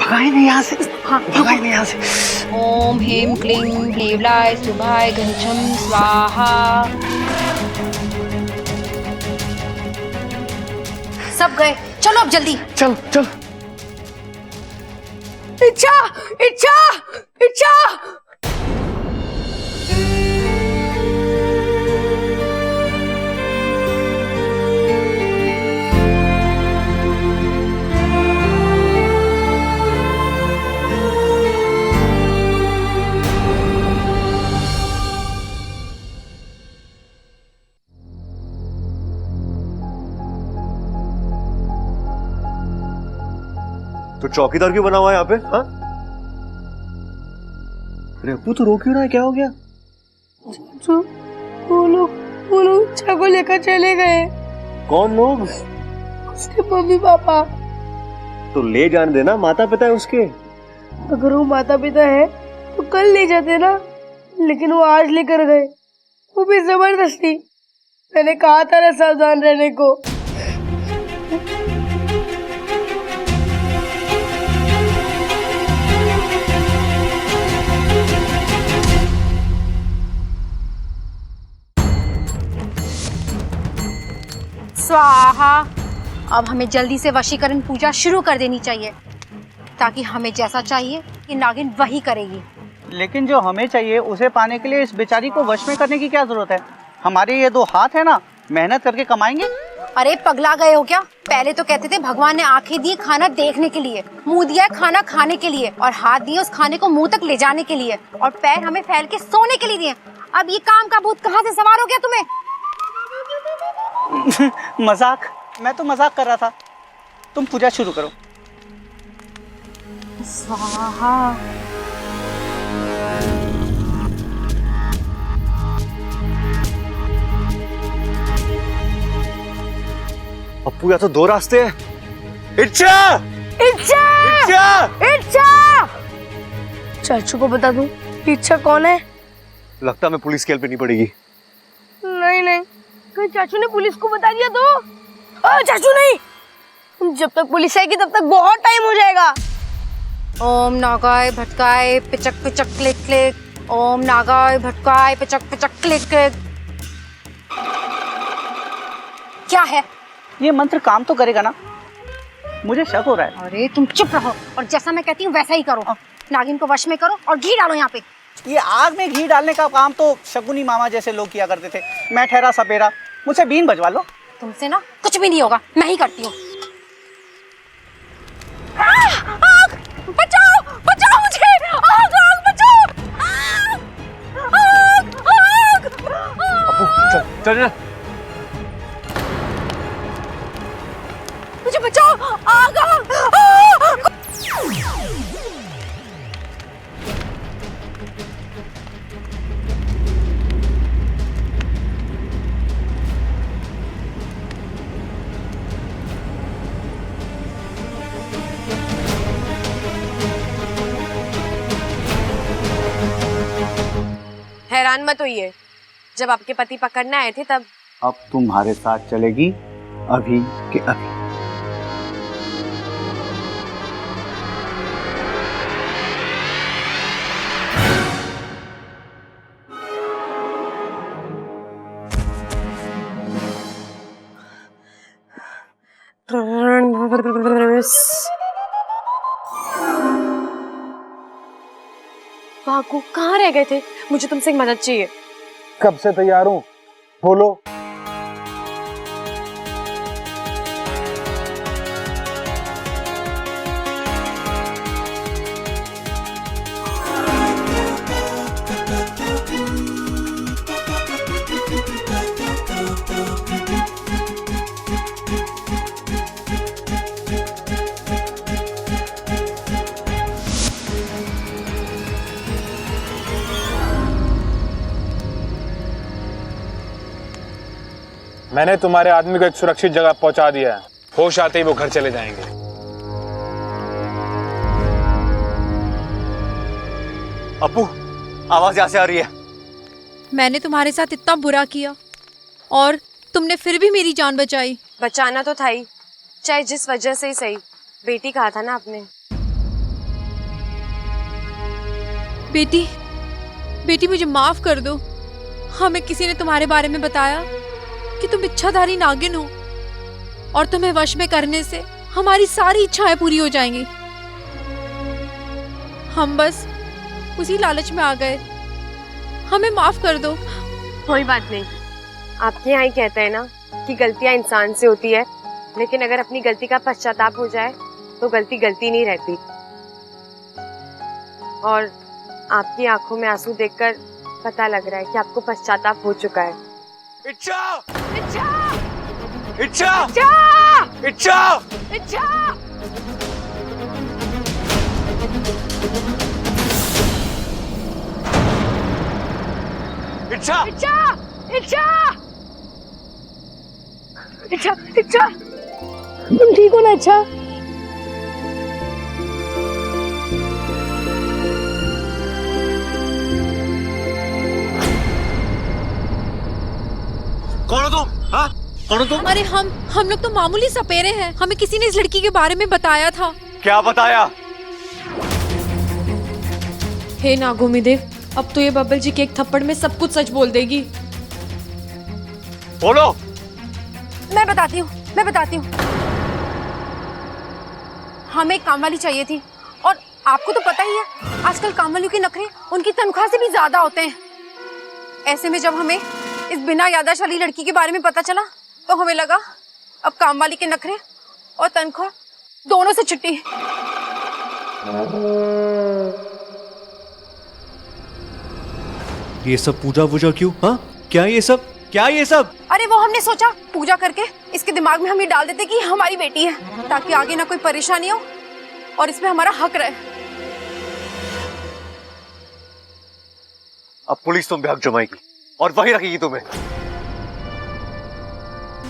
भगाई नहीं यहाँ से। हाँ भगाई नहीं यहाँ से। ओम ह्रीं क्लीं ह्रीवलाय शुभाय घनछम स्वाहा। सब गए, चलो अब जल्दी। चल चल। इच्छा इच्छा इच्छा! तो चौकीदार क्यों बना हुआ है यहाँ पे? हाँ? अरे अप्पू तो रो क्यों रहा है? क्या हो गया? वो लोग इच्छा को लेकर चले गए। कौन लोग? उसके मम्मी पापा। तो ले जाने देना, माता पिता है उसके। अगर वो माता पिता है तो कल ले जाते ना, लेकिन वो आज लेकर गए, वो भी जबरदस्ती। मैंने कहा था ना सावधान रहने को। स्वाहा। अब हमें जल्दी से वशीकरण पूजा शुरू कर देनी चाहिए, ताकि हमें जैसा चाहिए कि नागिन वही करेगी। लेकिन जो हमें चाहिए उसे पाने के लिए इस बेचारी को वश में करने की क्या जरूरत है? हमारे ये 2 हाथ है ना, मेहनत करके कमाएंगे। अरे पगला गए हो क्या? पहले तो कहते थे भगवान ने आंखें दी खाना देखने के लिए, मुंह दिया है खाना खाने के लिए, और हाथ दिए उस खाने को मुंह तक ले जाने के लिए, और पैर हमें फैल के सोने के लिए दिए। अब ये काम का भूत कहाँ से सवार हो गया तुम्हें? मजाक, मैं तो मजाक कर रहा था। तुम पूजा शुरू करो। स्वाहा। अप्पू, या तो 2 रास्ते हैं। इच्छा इच्छा इच्छा इच्छा। चाचू को बता दूं इच्छा कौन है? लगता है मैं पुलिस के हेल्प नहीं पड़ेगी। नहीं नहीं, कहीं चाचू ने पुलिस को बता दिया तो? चाचू नहीं, जब तक पुलिस आएगी तब तक बहुत टाइम हो जाएगा। ओम नागाय भटकाय पिचक पिचक क्लिक क्लिक। ओम नागाय भटकाय पिचक पिचक क्लिक क्लिक। क्या है ये मंत्र? काम तो करेगा ना? मुझे शक हो रहा है। अरे तुम चुप रहो और जैसा मैं कहती हूँ वैसा ही करो। नागिन को वश में करो और घी डालो यहाँ पे। ये आग में घी डालने का काम तो शकुनी मामा जैसे लोग किया करते थे। मैं ठहरा सपेरा, मुझसे बीन बजवा लो। तुमसे ना कुछ भी नहीं होगा, मैं ही करती हूँ। बचाओ बचाओ मुझे, आग आग बचाओ। आग आग। अप्पू चल चल चल। मुझे बचाओ, आग आग। हैरान मत होइए, जब आपके पति पकड़ने आए थे तब। अब तुम्हारे साथ चलेगी अभी के अभी। भागो, कहाँ रह गए थे? मुझे तुमसे एक मदद चाहिए। कब से तैयार हूँ, बोलो। मैंने तुम्हारे आदमी को एक सुरक्षित जगह पहुंचा दिया है। होश आते ही वो घर चले जाएंगे। अप्पू, आवाज यहाँ से आ रही है। मैंने तुम्हारे साथ इतना बुरा किया और तुमने फिर भी मेरी जान बचाई। बचाना तो था ही, चाहे जिस वजह से ही सही। बेटी कहा था ना आपने। बेटी, बेटी मुझे माफ कर दो। हमें किसी ने तुम्हारे बारे में बताया कि तुम इच्छाधारी नागिन हो और तुम्हें वश में करने से हमारी सारी इच्छाएं पूरी हो जाएंगी। हम बस उसी लालच में आ गए, हमें माफ कर दो। कोई बात नहीं, आपके यहाँ ही कहते हैं ना कि गलतियां इंसान से होती है, लेकिन अगर अपनी गलती का पश्चाताप हो जाए तो गलती गलती नहीं रहती। और आपकी आंखों में आंसू देखकर पता लग रहा है कि आपको पश्चाताप हो चुका है। इच्छा इच्छा इच्छा इच्छा इच्छा इच्छा। इच्छा इच्छा इच्छा इच्छा इच्छा, तुम ठीक हो ना? इच्छा कौन हो तुम? हाँ, कौन हो तुम? अरे हम लोग तो मामूली सपेरे हैं, हमें किसी ने इस लड़की के बारे में बताया था। क्या बताया? हे नागोमी देव, अब तो ये बब्बल जी के एक थप्पड़ में सब कुछ सच बोल देगी। बोलो। मैं बताती हूँ। हमें एक काम वाली चाहिए थी, और आपको तो पता ही है आजकल काम वालों के नखरे उनकी तनख्वाह से भी ज्यादा होते हैं। ऐसे में जब हमें इस बिना याददाश्त वाली लड़की के बारे में पता चला तो हमें लगा अब काम वाली के नखरे और तनख्वाह दोनों से छुट्टी। ये सब पूजा वूजा क्यों? हाँ, क्या ये सब? अरे वो हमने सोचा पूजा करके इसके दिमाग में हम ये डाल देते कि हमारी बेटी है, ताकि आगे ना कोई परेशानी हो और इसमें हमारा हक रहे। अब पुलिस तुम पे हक जमाएगी और वही रखेगी तुम्हें।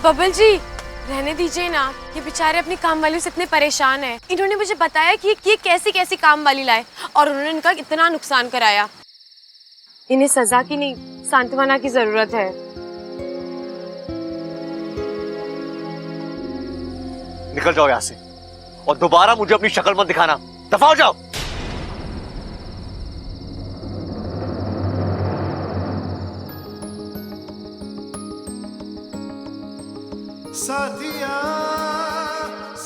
बब्बल जी रहने दीजिए ना, ये बेचारे अपनी काम वाली से इतने परेशान हैं। इन्होंने मुझे बताया कि ये कैसी कैसी काम वाली लाए और उन्होंने इनका इतना नुकसान कराया। इन्हें सजा की नहीं, सांत्वना की जरूरत है। निकल जाओ यहाँ से और दोबारा मुझे अपनी शक्ल मत दिखाना। दफा हो जाओ। साथिया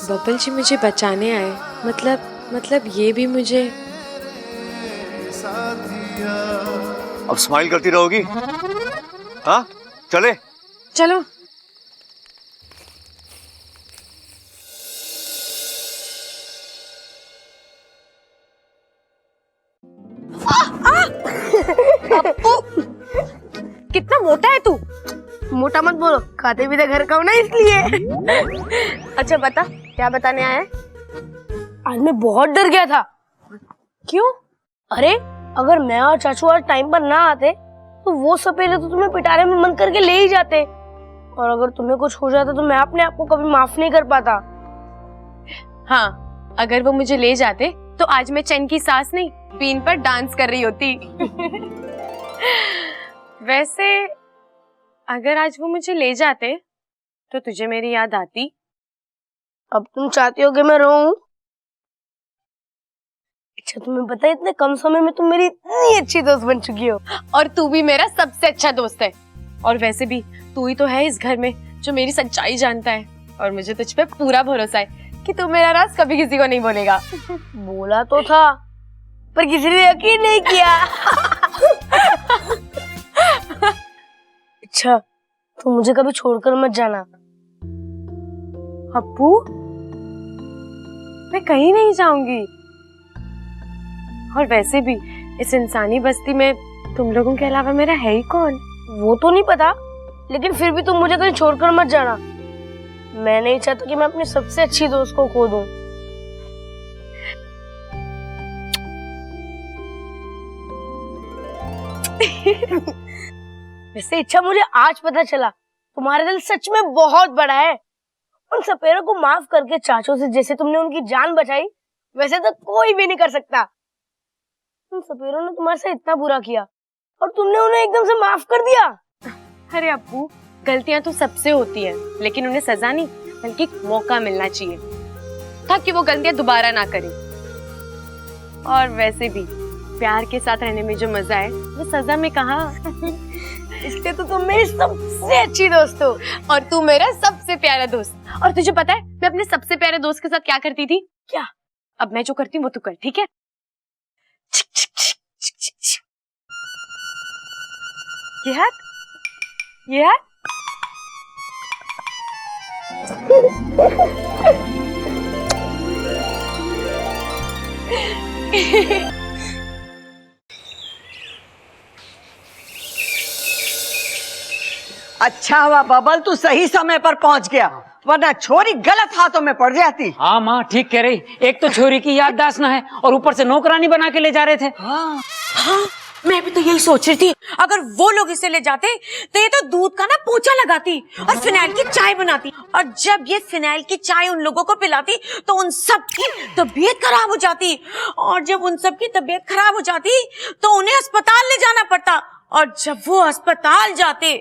बब्बल जी मुझे बचाने आए, मतलब ये भी मुझे। साथिया अब स्माइल करती रहोगी? हाँ, चले। चलो। कितना मोटा है तू? मोटा मत बोलो, खाते भी तो घर का हो ना इसलिए। अच्छा बता, क्या बताने आया है? आज मैं बहुत डर गया था। क्यों? अरे अगर मैं और चाचू आज टाइम पर ना आते तो वो सपेरे तो तुम्हें पिटारे में बंद करके ले ही जाते, और अगर तुम्हें कुछ हो जाता तो मैं अपने आप को कभी माफ नहीं कर पाता। हाँ, अगर वो मुझे ले जाते तो आज मैं चैन की सांस नहीं बीन पर डांस कर रही होती। वैसे अगर आज वो मुझे ले जाते तो तुझे मेरी याद आती? अब तुम चाहती हो कि मैं रोऊं? अच्छा तुम्हें पता है इतने कम समय में तुम मेरी इतनी अच्छी दोस्त बन चुकी हो। और तू भी मेरा सबसे अच्छा दोस्त है। और वैसे भी तू ही तो है इस घर में जो मेरी सच्चाई जानता है, और मुझे तुझ पे पूरा भरोसा है कि तू मेरा राज कभी किसी को नहीं बोलेगा। बोला तो था पर किसी ने यकीन नहीं किया। अच्छा तो मुझे कभी छोड़कर मत जाना। अप्पू, मैं कहीं नहीं जाऊंगी। और वैसे भी इस इंसानी बस्ती में तुम लोगों के अलावा मेरा है ही कौन? वो तो नहीं पता, लेकिन फिर भी तुम मुझे कहीं छोड़कर मत जाना। मैं नहीं चाहता कि मैं अपनी सबसे अच्छी दोस्त को खो दूं। वैसे इच्छा मुझे आज पता चला तुम्हारा दिल सच में बहुत बड़ा है। उन सपेरों को माफ करके चाचों से जैसे तुमने उनकी जान बचाई वैसे तो कोई भी नहीं कर सकता। उन सपेरों ने तुम्हारे साथ इतना बुरा किया और तुमने उन्हें एकदम से माफ कर दिया। अरे अप्पू, गलतियां तो सबसे होती है, लेकिन उन्हें सजा नहीं बल्कि एक मौका मिलना चाहिए ताकि वो गलतियां दोबारा ना करें। और वैसे भी प्यार के साथ रहने में जो मजा है वो सजा में कहाँ। इसलिए तो तुम मेरी सबसे अच्छी दोस्त हो और तू मेरा सबसे प्यारा दोस्त। और तुझे पता है मैं अपने सबसे प्यारे दोस्त के साथ क्या करती थी? क्या? अब मैं जो करती हूँ वो तू कर, ठीक है? ये हाथ, ये हाथ। अच्छा हुआ बबल तू सही समय पर पहुंच गया, वरना छोरी गलत हाथों में पड़ जाती। हाँ माँ ठीक कह रही, एक तो छोरी की याददाश्त ना है और ऊपर से नौकरानी बना के ले जा रहे थे। हाँ, मैं भी तो यही सोच रही थी, अगर वो लोग इसे ले जाते तो ये तो दूध का ना पोछा लगाती और फिनाइल की चाय बनाती, और जब ये फिनाइल की चाय उन लोगों को पिलाती तो उन सब की तबीयत खराब हो जाती, और जब उन सब की तबीयत खराब हो जाती तो उन्हें अस्पताल ले जाना पड़ता, और जब वो अस्पताल जाते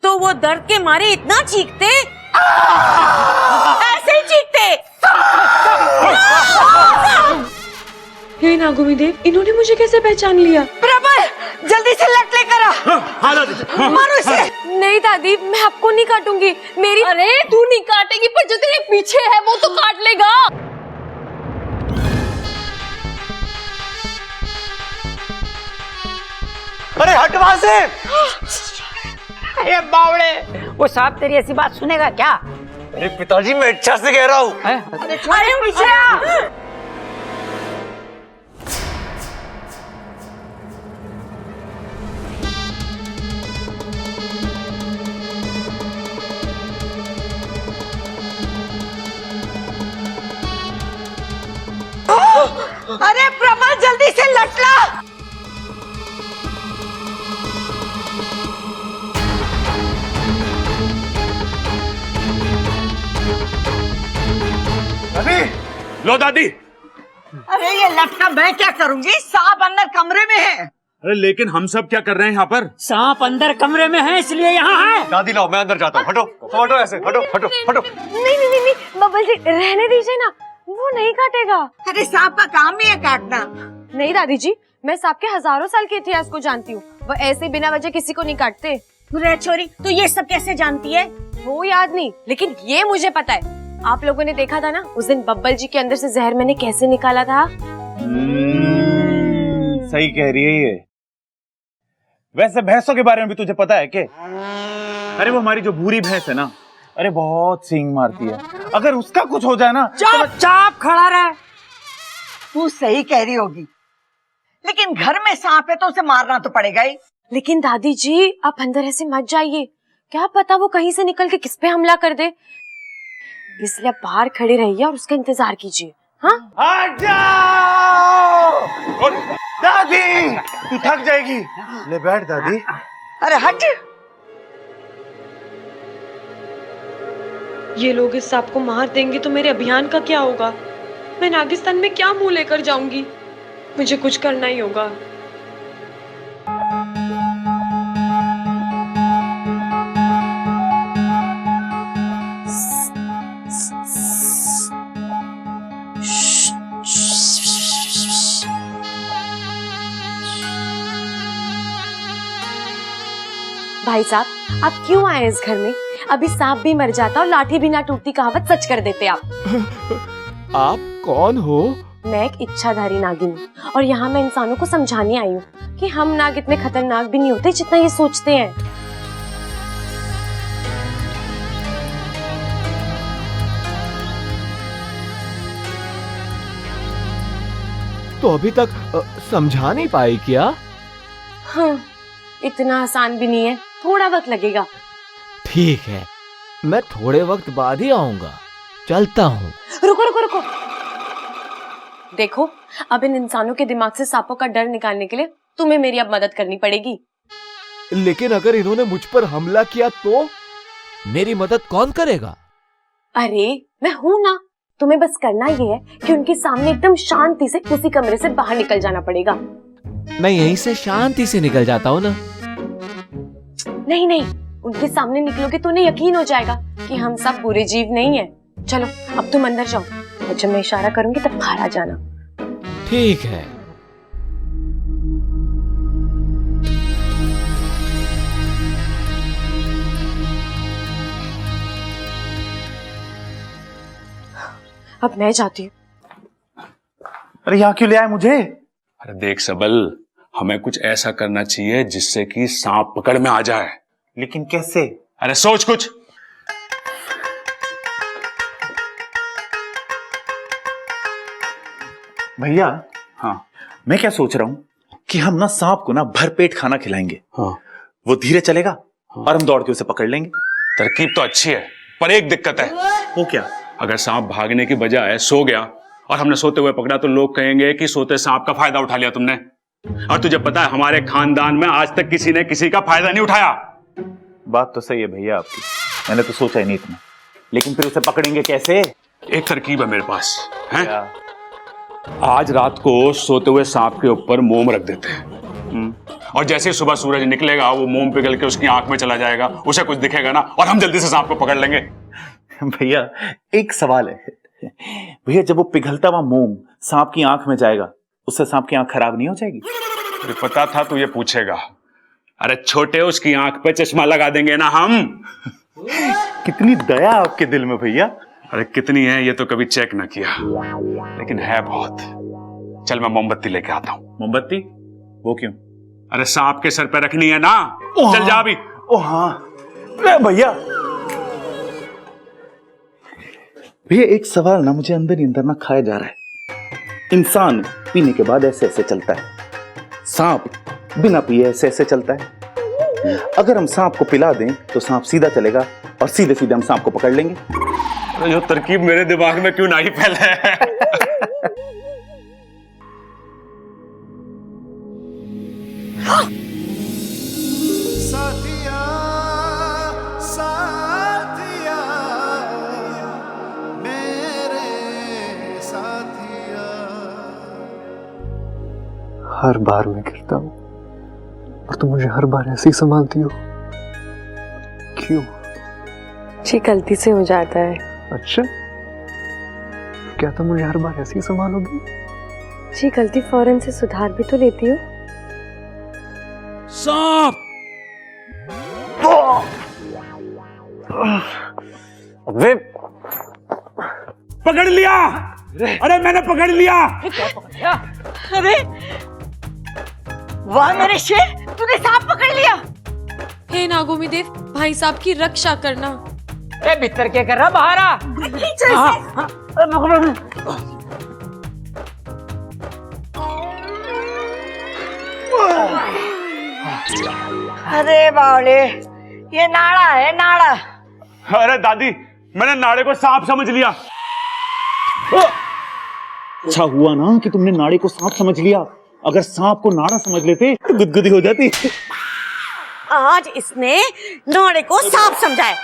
तो वो दर्द के मारे इतना चीखते, ऐसे ही चीखते। हे नागोमी देव, इन्होंने मुझे कैसे पहचान लिया? प्रबल, जल्दी से लट लेकर आ। मारो इसे। नहीं दादी, मैं आपको नहीं काटूंगी। मेरी अरे तू नहीं काटेगी, पर जो तेरे पीछे है वो तो काट लेगा। अरे हट वहां से। ये बावड़े, वो सांप तेरी ऐसी बात सुनेगा क्या? अरे पिताजी, मैं इच्छा से कह रहा हूँ। अरे पीछे आ। अरे प्रबल, जल्दी से लटला। लो दादी। अरे ये लटका मैं क्या करूंगी, सांप अंदर कमरे में है। अरे लेकिन हम सब क्या कर रहे हैं यहाँ पर? सांप अंदर कमरे में है इसलिए यहाँ है। दादी लाओ, मैं अंदर जाता हूँ। हटो हटो, ऐसे हटो हटो हटो। नहीं नहीं नहीं, बब्बल जी रहने दीजिए ना, वो नहीं काटेगा। अरे सांप का काम ही है काटना। नहीं दादी जी, मैं सांप के हजारों साल के इतिहास को जानती हूँ। वो ऐसे बिना वजह किसी को नहीं काटते। रे छोरी, तू ये सब कैसे जानती है? वो याद नहीं, लेकिन ये मुझे पता है। आप लोगों ने देखा था ना उस दिन बब्बल जी के अंदर से जहर मैंने कैसे निकाला था। सही कह रही है ये। वैसे भैंसों के बारे में भी तुझे पता है क्या? अरे वो हमारी जो भूरी भैंस है ना, अरे बहुत सींग मारती है। अगर उसका कुछ हो जाए ना, चाप खड़ा रहे। तू सही कह रही होगी, लेकिन घर में सांप है तो उसे मारना तो पड़ेगा ही। लेकिन दादी जी, आप अंदर ऐसे मत जाइए, क्या पता वो कहीं से निकल के किस पे हमला कर दे। इसलिए आप बाहर खड़े रहिए और उसका इंतजार कीजिए। हाँ, हट जाओ। दादी, तू थक जाएगी। ले बैठ दादी। अरे हट। ये लोग इस सांप को मार देंगे तो मेरे अभियान का क्या होगा? मैं नागिस्तान में क्या मुंह लेकर जाऊंगी? मुझे कुछ करना ही होगा। भाई साहब, आप क्यों आए इस घर में? अभी सांप भी मर जाता और लाठी भी ना टूटती कहावत सच कर देते आप। आप कौन हो? मैं एक इच्छाधारी नागिन हूँ और यहाँ मैं इंसानों को समझाने आई हूँ कि हम नाग इतने खतरनाक भी नहीं होते जितना ये सोचते हैं। तो अभी तक समझा नहीं पाई क्या? हाँ, इतना आसान भी नहीं है, थोड़ा वक्त लगेगा। ठीक है, मैं थोड़े वक्त बाद ही आऊंगा। चलता हूँ। रुको रुको रुको, देखो अब इन इंसानों के दिमाग से सांपों का डर निकालने के लिए तुम्हें मेरी अब मदद करनी पड़ेगी। लेकिन अगर इन्होंने मुझ पर हमला किया तो मेरी मदद कौन करेगा? अरे मैं हूं ना, तुम्हें बस करना ये है कि उनके सामने एकदम शांति से उसी कमरे से बाहर निकल जाना पड़ेगा। मैं यहीं से शांति से निकल जाता हूँ ना। नहीं नहीं, उनके सामने निकलोगे तो उन्हें यकीन हो जाएगा कि हम सब बुरे जीव नहीं है। चलो अब तुम अंदर जाओ और जब मैं इशारा करूंगी तब बाहर आ जाना। ठीक है। अब मैं जाती हूँ। अरे यहाँ क्यों ले आए मुझे? अरे देख सबल, हमें कुछ ऐसा करना चाहिए जिससे कि सांप पकड़ में आ जाए। लेकिन कैसे? अरे सोच कुछ। भैया, हाँ, मैं क्या सोच रहा हूँ कि हम ना सांप को ना भरपेट खाना खिलाएंगे। हाँ, वो धीरे चलेगा और हम दौड़ के उसे पकड़ लेंगे। तरकीब तो अच्छी है, पर एक दिक्कत है। वो क्या? अगर सांप भागने की बजाय सो गया और हमने सोते हुए पकड़ा तो लोग कहेंगे कि सोते सांप का फायदा उठा लिया तुमने। और तुझे पता है हमारे खानदान में आज तक किसी ने किसी का फायदा नहीं उठाया। बात तो सही है भैया आपकी, मैंने तो सोचा ही नहीं इतना। लेकिन फिर उसे पकड़ेंगे कैसे? एक तरकीब है मेरे पास है। आज रात को सोते हुए सांप के ऊपर मोम रख देते हैं और जैसे ही सुबह सूरज निकलेगा वो मोम पिघल के उसकी आंख में चला जाएगा, उसे कुछ दिखेगा ना और हम जल्दी से सांप को पकड़ लेंगे। भैया एक सवाल है भैया, जब वो पिघलता हुआ मोम सांप की आंख में जाएगा उससे सांप की आंख खराब नहीं हो जाएगी? मुझे पता था तू ये पूछेगा। अरे छोटे उसकी आंख पे चश्मा लगा देंगे ना हम। कितनी दया आपके दिल में भैया। अरे कितनी है ये तो कभी चेक ना किया, लेकिन है बहुत। चल मैं मोमबत्ती लेके आता हूँ। मोमबत्ती? वो क्यों? अरे सांप के सर पे रखनी है ना। चल जा अभी। ओ हाँ भैया। भैया एक सवाल ना मुझे अंदर ही अंदर ना खाया जा रहा है। इंसान पीने के बाद ऐसे ऐसे चलता है, सांप बिना पिए ऐसे ऐसे चलता है। अगर हम सांप को पिला दें तो सांप सीधा चलेगा और सीधे सीधे हम सांप को पकड़ लेंगे। अरे जो तरकीब मेरे दिमाग में क्यों नहीं फैले है। साथिया साथिया मेरे साथिया। हर बार मैं गिरता हूँ और तुम मुझे हर बार ऐसे ही संभालती हो, क्यों? जी गलती से हो जाता है। अच्छा, क्या तुम मुझे हर बार ऐसे ही संभालोगी? जी गलती फौरन से सुधार भी तो लेती हो। सांप! वे पकड़ लिया। अरे मैंने पकड़ लिया। अरे वाह मेरे शेर, तूने सांप पकड़ लिया। हे नागोमी देव, भाई साहब की रक्षा करना। ए भीतर क्या कर रहा, बाहर आ। अरे बावले, ये नाड़ा है नाड़ा। अरे दादी, मैंने नाड़े को सांप समझ लिया। अच्छा हुआ ना कि तुमने नाड़े को सांप समझ लिया, अगर सांप को नाड़ा समझ लेते तो गुदगुदी हो जाती। आज इसने नाड़े को सांप समझा है,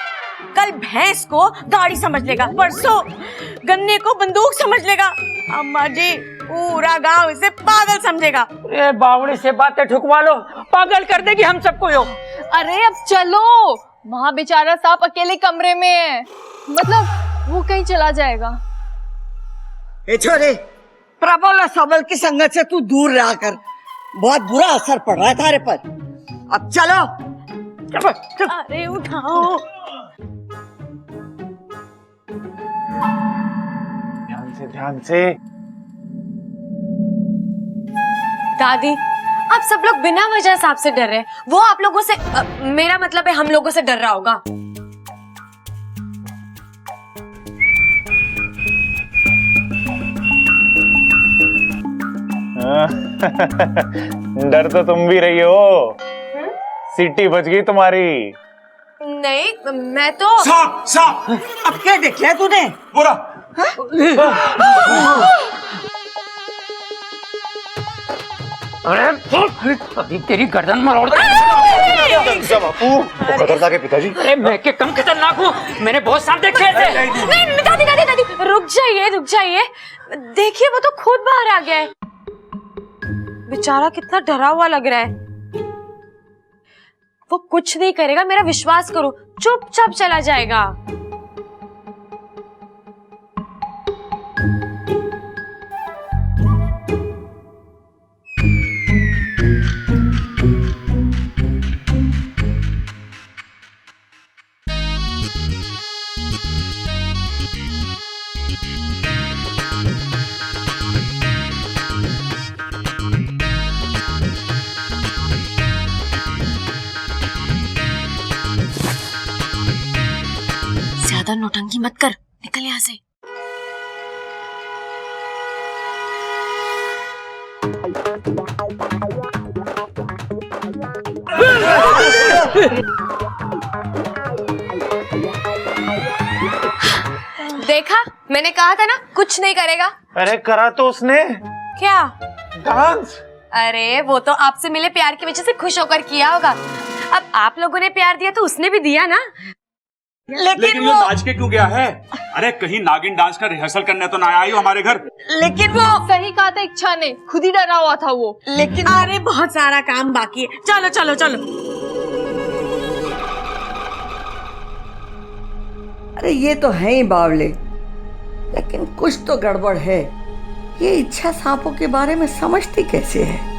कल भैंस को गाड़ी समझ लेगा, परसों गन्ने को बंदूक समझ लेगा। अम्मा जी पूरा गांव इसे पागल समझेगा। अरे बावड़ी से बातें ठुकवा लो, पागल कर देगी हम सबको यो। अरे अब चलो, वहाँ बेचारा सांप अकेले कमरे में है, मतलब वो कहीं चला जाएगा। ए छोरे, प्रबल और सबल की संगत से तू दूर रहा कर, बहुत बुरा असर पड़ रहा है तारे पर। अब चलो। अरे उठाओ। ध्यान से। दादी, आप सब लोग बिना वजह सांप से डर रहे हैं। वो आप लोगों से मेरा मतलब है हम लोगों से डर रहा होगा। डर तो तुम भी रही हो। सीटी बच गई तुम्हारी। नहीं, मैं तो सांप सांप। अब क्या देख लिया तूने? बोला। अरे अभी तेरी गर्दन मरोड़ दे। बापू खतरनाक है पिताजी। अरे मैं के कम खतरनाक हूँ, मैंने बहुत सांप देखे थे। नहीं, दादी दादी दादी रुक जाइए। देखिए वो तो खुद बाहर आ गया है। बेचारा कितना डरा हुआ लग रहा है। वो कुछ नहीं करेगा, मेरा विश्वास करो, चुपचाप चला जाएगा। ज्यादा नौटंकी मत कर, निकल यहाँ से। देखा, मैंने कहा था ना कुछ नहीं करेगा। अरे करा तो उसने। क्या? डांस। अरे वो तो आपसे मिले प्यार की वजह से खुश होकर किया होगा। अब आप लोगों ने प्यार दिया तो उसने भी दिया ना। लेकिन वो नाच के क्यों गया है? अरे कहीं नागिन डांस का रिहर्सल करने तो ना आई हो हमारे घर। लेकिन वो सही कहा था इच्छा ने, खुद ही डरा हुआ था वो। लेकिन अरे बहुत सारा काम बाकी है, चलो चलो चलो। अरे ये तो है ही बावले, लेकिन कुछ तो गड़बड़ है। ये इच्छा सांपों के बारे में समझती कैसे है?